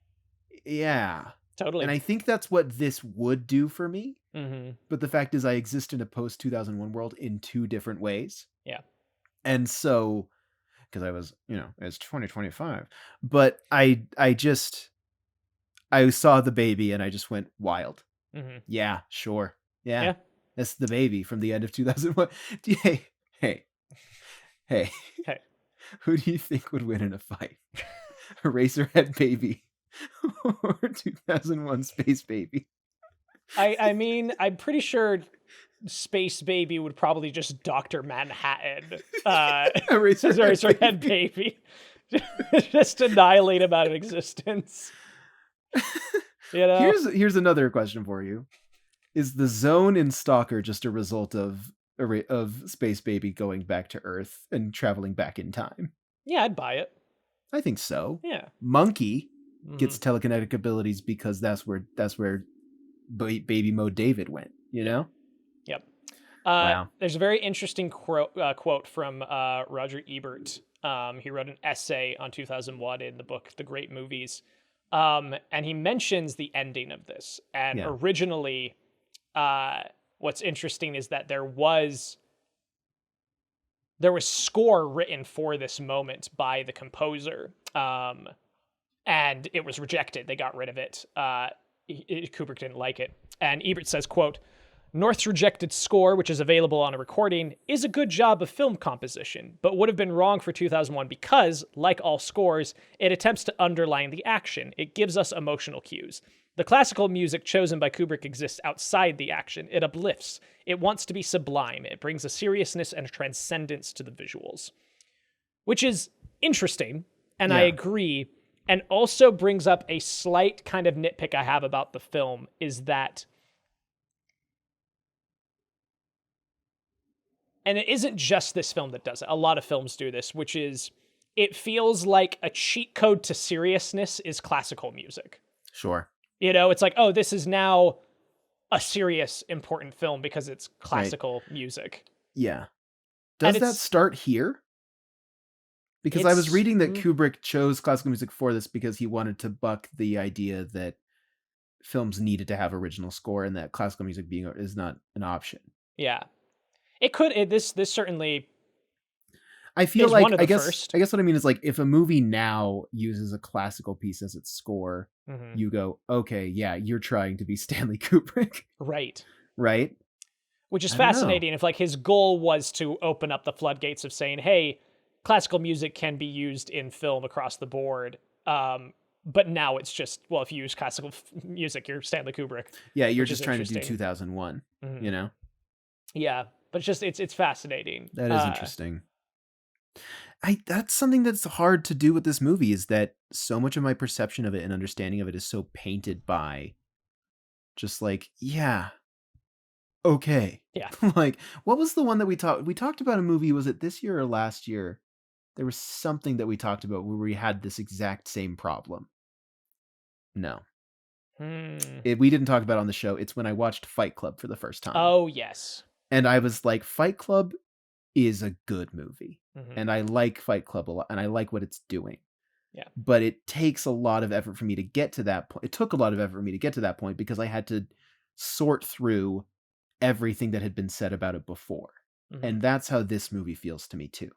yeah. Totally. And I think that's what this would do for me. Mm-hmm. But the fact is I exist in a post 2001 world in two different ways. Yeah. And so, because I was, it's 2025, but I saw the baby and I just went wild. Mm-hmm. Yeah, sure. Yeah. Yeah. That's the baby from the end of 2001. Hey. Hey. Who do you think would win in a fight? Eraserhead Baby or 2001 Space Baby? I mean, I'm pretty sure Space Baby would probably just Dr. Manhattan. Eraserhead Baby. Just annihilate him out of existence. Here's another question for you. Is the zone in Stalker just a result of Space Baby going back to Earth and traveling back in time? Yeah, I'd buy it. I think so. Yeah. Monkey gets telekinetic abilities because that's where Baby Mode David went, Yep. Wow. There's a very interesting quote from Roger Ebert. He wrote an essay on 2001 in the book The Great Movies. And he mentions the ending of this. And originally, what's interesting is that there was score written for this moment by the composer, and it was rejected. They got rid of it. Kubrick didn't like it. And Ebert says, quote, "North's rejected score, which is available on a recording, is a good job of film composition, but would have been wrong for 2001 because, like all scores, it attempts to underline the action. It gives us emotional cues. The classical music chosen by Kubrick exists outside the action. It uplifts. It wants to be sublime. It brings a seriousness and a transcendence to the visuals." Which is interesting, and I agree, and also brings up a slight kind of nitpick I have about the film, is that, and it isn't just this film that does it, a lot of films do this, which is, it feels like a cheat code to seriousness is classical music. Sure. It's like, oh, this is now a serious, important film because it's classical music. Yeah. Does that start here? Because I was reading that Kubrick chose classical music for this because he wanted to buck the idea that films needed to have original score and that classical music is not an option. Yeah. It could, this certainly, I feel like, I guess what I mean is, like, if a movie now uses a classical piece as its score, you go, okay, yeah, you're trying to be Stanley Kubrick. Right. Right? Which is fascinating. If, like, his goal was to open up the floodgates of saying, hey, classical music can be used in film across the board. But now it's just, well, if you use classical music, you're Stanley Kubrick. Yeah, you're just trying to do 2001, Yeah, but it's fascinating. That is interesting. That's something that's hard to do with this movie, is that so much of my perception of it and understanding of it is so painted by just like, yeah, okay. Yeah. Like, what was the one that we talked about a movie, was it this year or last year? There was something that we talked about where we had this exact same problem. No. We didn't talk about it on the show. It's when I watched Fight Club for the first time. Oh, yes. And I was like, Fight Club is a good movie. And I like Fight Club a lot, and I like what it's doing. Yeah. But it takes a lot of effort for me to get to that point. It took a lot of effort for me to get to that point because I had to sort through everything that had been said about it before. And that's how this movie feels to me too.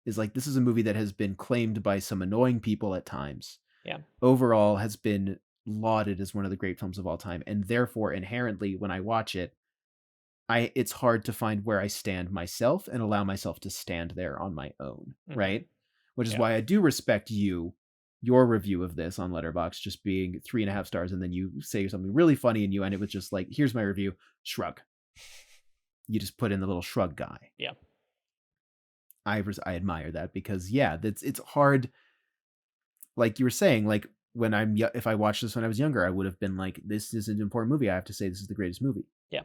Is like, this is a movie that has been claimed by some annoying people at times. Yeah. Overall has been lauded as one of the great films of all time. And therefore, inherently, when I watch it, it's hard to find where I stand myself and allow myself to stand there on my own, right? Which is why I do respect your review of this on Letterboxd just being 3.5 stars, and then you say something really funny and you end it with just like, here's my review, shrug. You just put in the little shrug guy. Yeah. I admire that because, yeah, it's hard. Like you were saying, like, if I watched this when I was younger, I would have been like, this is an important movie. I have to say this is the greatest movie. Yeah.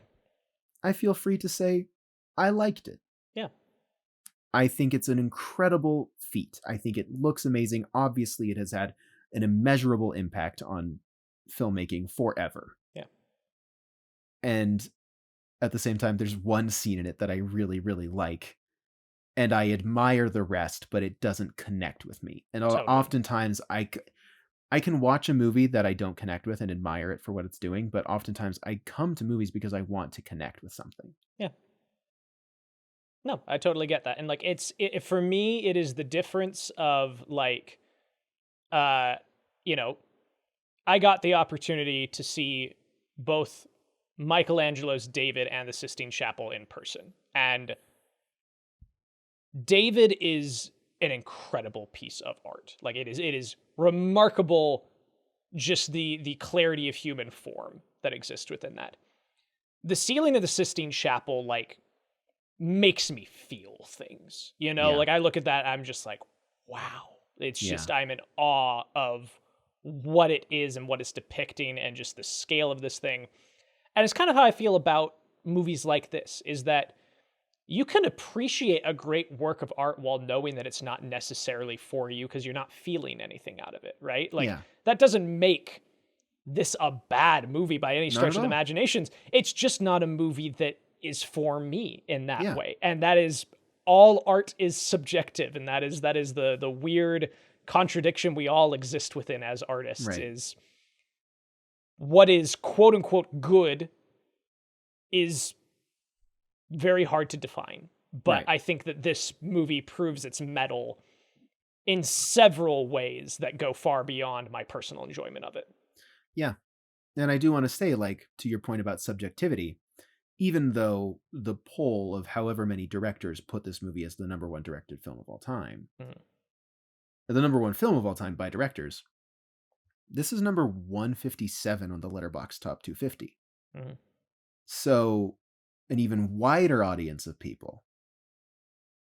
I feel free to say I liked it. Yeah. I think it's an incredible feat. I think it looks amazing. Obviously, it has had an immeasurable impact on filmmaking forever. Yeah. And at the same time, there's one scene in it that I really, really like. and I admire the rest, but it doesn't connect with me. And oftentimes I can watch a movie that I don't connect with and admire it for what it's doing, but oftentimes I come to movies because I want to connect with something. Yeah. No, I totally get that. And like for me, it is the difference of like, you know, I got the opportunity to see both Michelangelo's David and the Sistine Chapel in person. And David is an incredible piece of art. Like it is remarkable, just the clarity of human form that exists within that. The ceiling of the Sistine Chapel, like, makes me feel things, you know? Like I look at that, I'm just like, wow. It's just, I'm in awe of what it is and what it's depicting and just the scale of this thing. And it's kind of how I feel about movies like this, is that you can appreciate a great work of art while knowing that it's not necessarily for you because you're not feeling anything out of it, right? Like that doesn't make this a bad movie by any stretch of the imaginations. It's just not a movie that is for me in that way. And that is, all art is subjective, and that is the weird contradiction we all exist within as artists, is what is quote unquote good is very hard to define. But I think that this movie proves its mettle in several ways that go far beyond my personal enjoyment of it. Yeah. And I do want to say, like, to your point about subjectivity, even though the poll of however many directors put this movie as the number one directed film of all time, the number one film of all time by directors, this is number 157 on the Letterboxd Top 250. So an even wider audience of people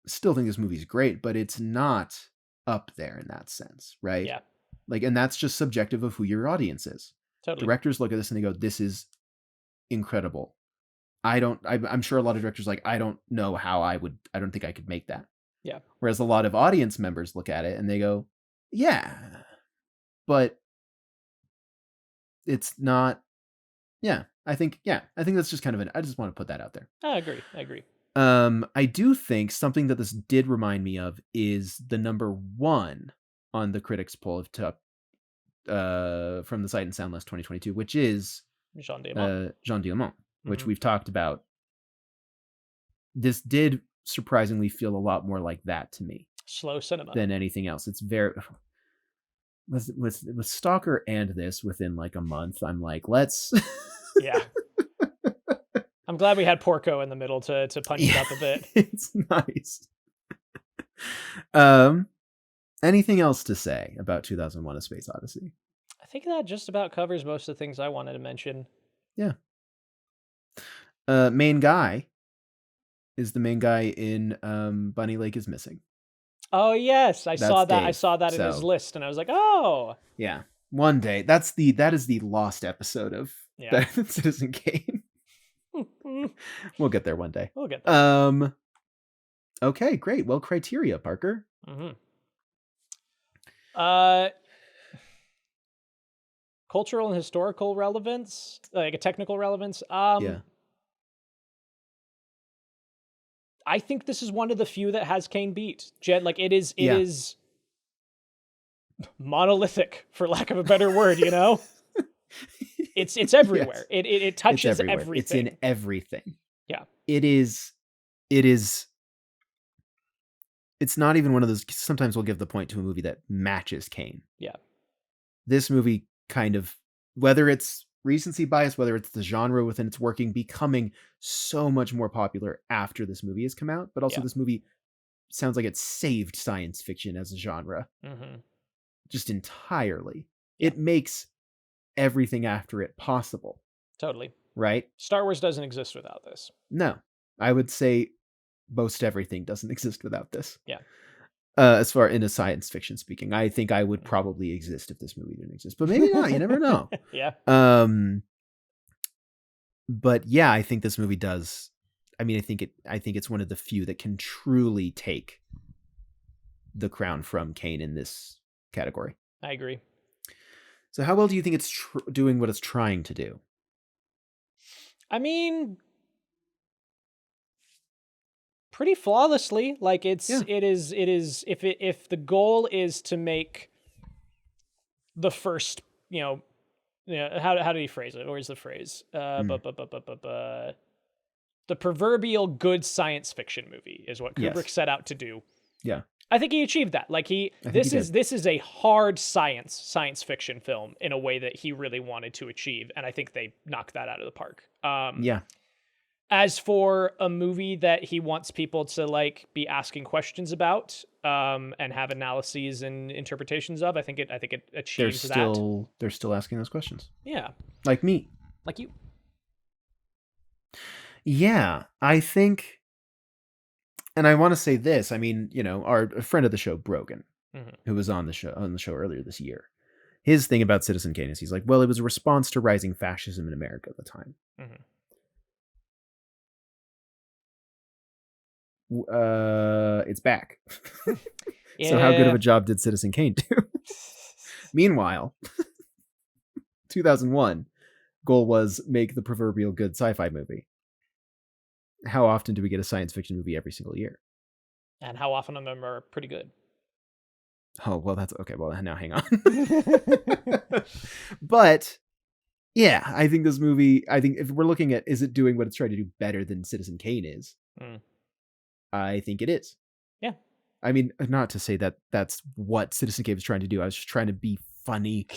still think this movie's great, but it's not up there in that sense, right? Yeah. Like, and that's just subjective of who your audience is. Totally. Directors look at this and they go, this is incredible. I'm sure a lot of directors like, I don't know how I don't think I could make that. Yeah. Whereas a lot of audience members look at it and they go, yeah, but it's not. Yeah. I think that's just kind of I just want to put that out there. I agree. I do think something that this did remind me of is the number one on the critics poll of top, from the Sight and Sound List 2022, which is Jean Diamant, which we've talked about. This did surprisingly feel a lot more like that to me. Slow cinema than anything else. It's very with Stalker and this within like a month. I'm like, let's. Yeah. I'm glad we had Porco in the middle to punch it up a bit. It's nice. Anything else to say about 2001: A Space Odyssey? I think that just about covers most of the things I wanted to mention. Yeah. Main guy is the main guy in Bunny Lake is Missing. Oh yes, I saw that. Dave. I saw that in his list, and I was like, oh. Yeah. One day. That is the lost episode of Better Than Citizen Kane. We'll get there one day. We'll get there. Okay, great. Well, criteria, Parker. Cultural and historical relevance, like a technical relevance. I think this is one of the few that has Kane beat. Like it is monolithic, for lack of a better word, you know? It's everywhere. Yes. It touches everything. It's in everything. Yeah. It's not even one of those, sometimes we'll give the point to a movie that matches Kane. Yeah. This movie kind of, whether it's recency bias, whether it's the genre within its working, becoming so much more popular after this movie has come out, but also this movie sounds like it saved science fiction as a genre. Just entirely. It makes everything after it possible. Totally. Right? Star Wars doesn't exist without this. No. I would say most everything doesn't exist without this. Yeah. As far in a science fiction speaking, I think I would probably exist if this movie didn't exist, but maybe not. You never know. Yeah. But yeah, I think this movie does. I mean, I think it's one of the few that can truly take the crown from Kane in this category. I agree. So how well do you think it's doing what it's trying to do? I mean, pretty flawlessly. Like it is if the goal is to make the first, how did he phrase it? Where's the phrase? The proverbial good science fiction movie is what Kubrick set out to do. Yeah. I think he achieved that. Like this is a hard science fiction film in a way that he really wanted to achieve, and I think they knocked that out of the park. As for a movie that he wants people to like be asking questions about, and have analyses and interpretations of, I think it achieves that. They're still asking those questions. Yeah. Like me. Like you. Yeah, I think, and I want to say this. I mean, our friend of the show, Brogan, who was on the show earlier this year, his thing about Citizen Kane is he's like, well, it was a response to rising fascism in America at the time. It's back. So how good of a job did Citizen Kane do? Meanwhile, 2001 goal was make the proverbial good sci-fi movie. How often do we get a science fiction movie every single year? And how often of them are pretty good? Oh, well, that's okay. Well, now hang on. But yeah, I think this movie, if we're looking at, is it doing what it's trying to do better than Citizen Kane is? I think it is. Yeah. I mean, not to say that that's what Citizen Kane was trying to do. I was just trying to be funny.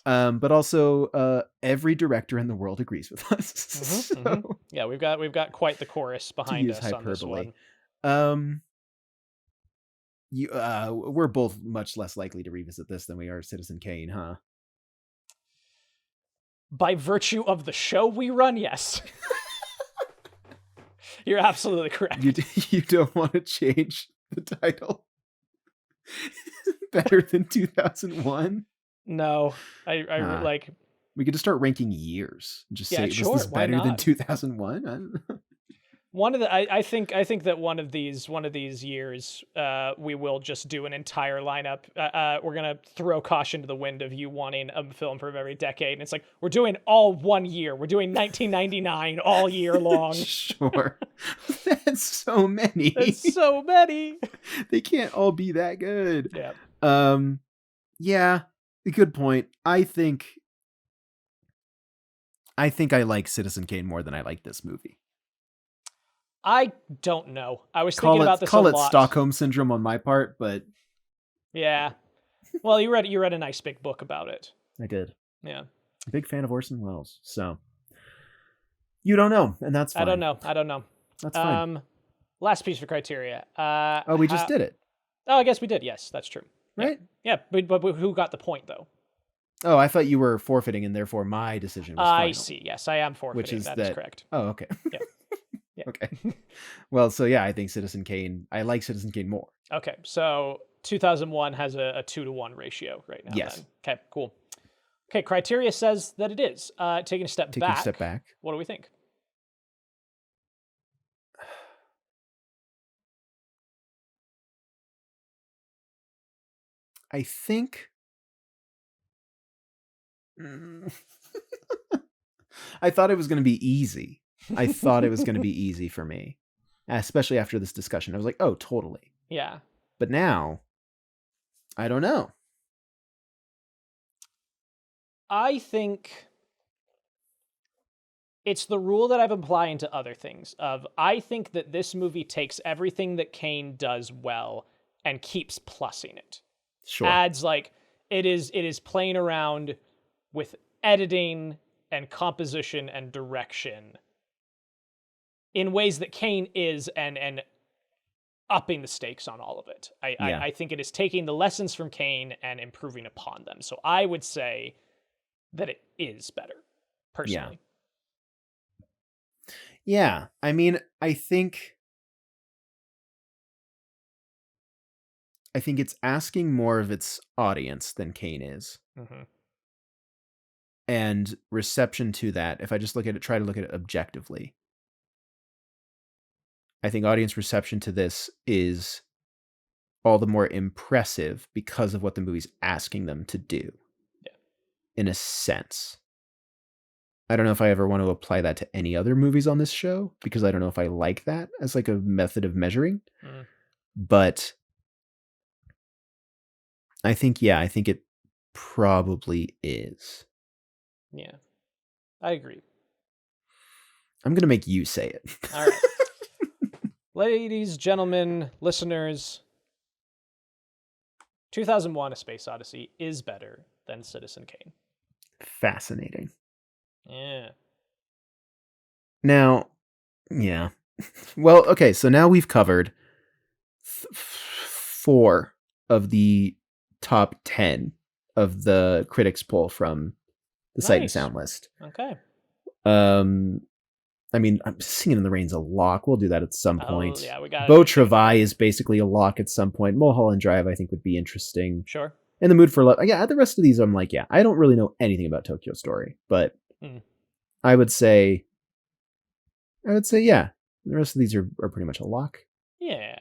But also, every director in the world agrees with us. Yeah, we've got quite the chorus behind us hyperbole. On this one. We're both much less likely to revisit this than we are Citizen Kane, huh? By virtue of the show we run, yes. You're absolutely correct. You don't want to change the title? Better than 2001? No, I like. We could just start ranking years. And just say, was this better than 2001? I think that one of these years, we will just do an entire lineup. We're gonna throw caution to the wind of you wanting a film from every decade, and it's like we're doing all 1 year. We're doing 1999 all year long. Sure, that's so many. That's so many. They can't all be that good. Yeah. Yeah. Good point. I think I like Citizen Kane more than I like this movie. I don't know. I was thinking about this a lot. Call it Stockholm Syndrome on my part, but yeah. Well, you read a nice big book about it. I did. Yeah. Big fan of Orson Welles, so you don't know, and that's fine. I don't know. That's fine. Last piece of criteria. We just did it. Oh, I guess we did. Yes, that's true. Right? Yeah, but who got the point though? Oh, I thought you were forfeiting, and therefore my decision was final. I see. Yes, I am forfeiting. Which is that is correct. Oh, okay. Yeah. Yeah. Okay. Well, so yeah, I think Citizen Kane. I like Citizen Kane more. Okay, so 2001 has a 2-to-1 ratio right now. Yes. Then. Okay. Cool. Okay. Criteria says that it is. Taking a step back. What do we think? I think. I thought it was going to be easy. I thought it was going to be easy for me, especially after this discussion. I was like, oh, totally. Yeah. But now, I don't know. I think it's the rule that I've applied to other things of I think that this movie takes everything that Kane does well and keeps plussing it. Sure. Adds like it is playing around with editing and composition and direction in ways that Kane is and upping the stakes on all of it. I think it is taking the lessons from Kane and improving upon them. So I would say that it is better, personally. Yeah. I mean, I think it's asking more of its audience than Kane is. Mm-hmm. And reception to that, if I just try to look at it objectively, I think audience reception to this is all the more impressive because of what the movie's asking them to do. Yeah. In a sense. I don't know if I ever want to apply that to any other movies on this show, because I don't know if I like that as like a method of measuring. But I think it probably is. Yeah, I agree. I'm going to make you say it. All right. Ladies, gentlemen, listeners, 2001: A Space Odyssey is better than Citizen Kane. Fascinating. Yeah. Now, yeah. Well, okay, so now we've covered 4 of the top 10 of the critics poll from the Sight and Sound list. Okay. I mean, I'm Singing in the Rain's a lock. We'll do that at some point. Oh, yeah, we got Beau Travail is basically a lock at some point. Mulholland Drive, I think, would be interesting. Sure. In the Mood for Love. Yeah, the rest of these, I'm like, yeah, I don't really know anything about Tokyo Story, but I would say, yeah, the rest of these are pretty much a lock. Yeah.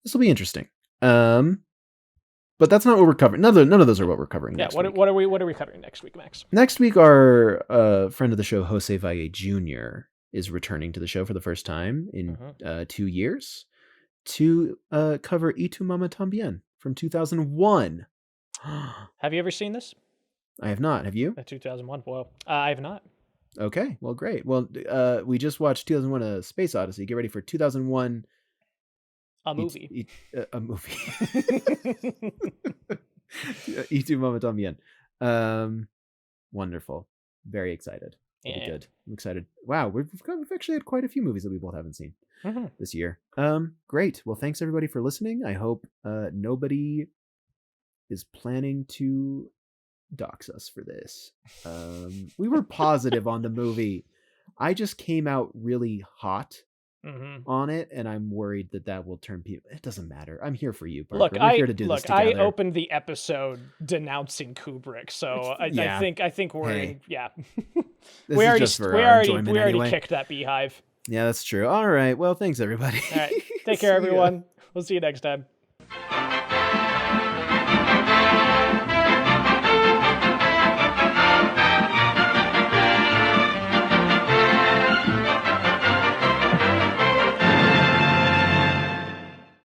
This will be interesting. But that's not what we're covering. None of those are what we're covering next week. What are we covering next week, Max? Next week, our friend of the show, Jose Valle Jr., is returning to the show for the first time in 2 years to cover Y Tu Mama Tambien from 2001. Have you ever seen this? I have not. Have you? 2001. Well, I have not. Okay. Well, great. Well, we just watched 2001: A Space Odyssey. Get ready for 2001. A movie. A movie. Y Tu Mama Tambien. Wonderful. Very excited. It'll be good. I'm excited. Wow, we've actually had quite a few movies that we both haven't seen this year. Great. Well, thanks everybody for listening. I hope nobody is planning to dox us for this. We were positive on the movie. I just came out really hot on it, and I'm worried that will turn people. It doesn't matter. I'm here for you, Parker. We're here to do this together. I opened the episode denouncing Kubrick, so I think we're we already kicked that beehive. Yeah, that's true. All right. Well, thanks everybody. All right. Take care, everyone. We'll see you next time.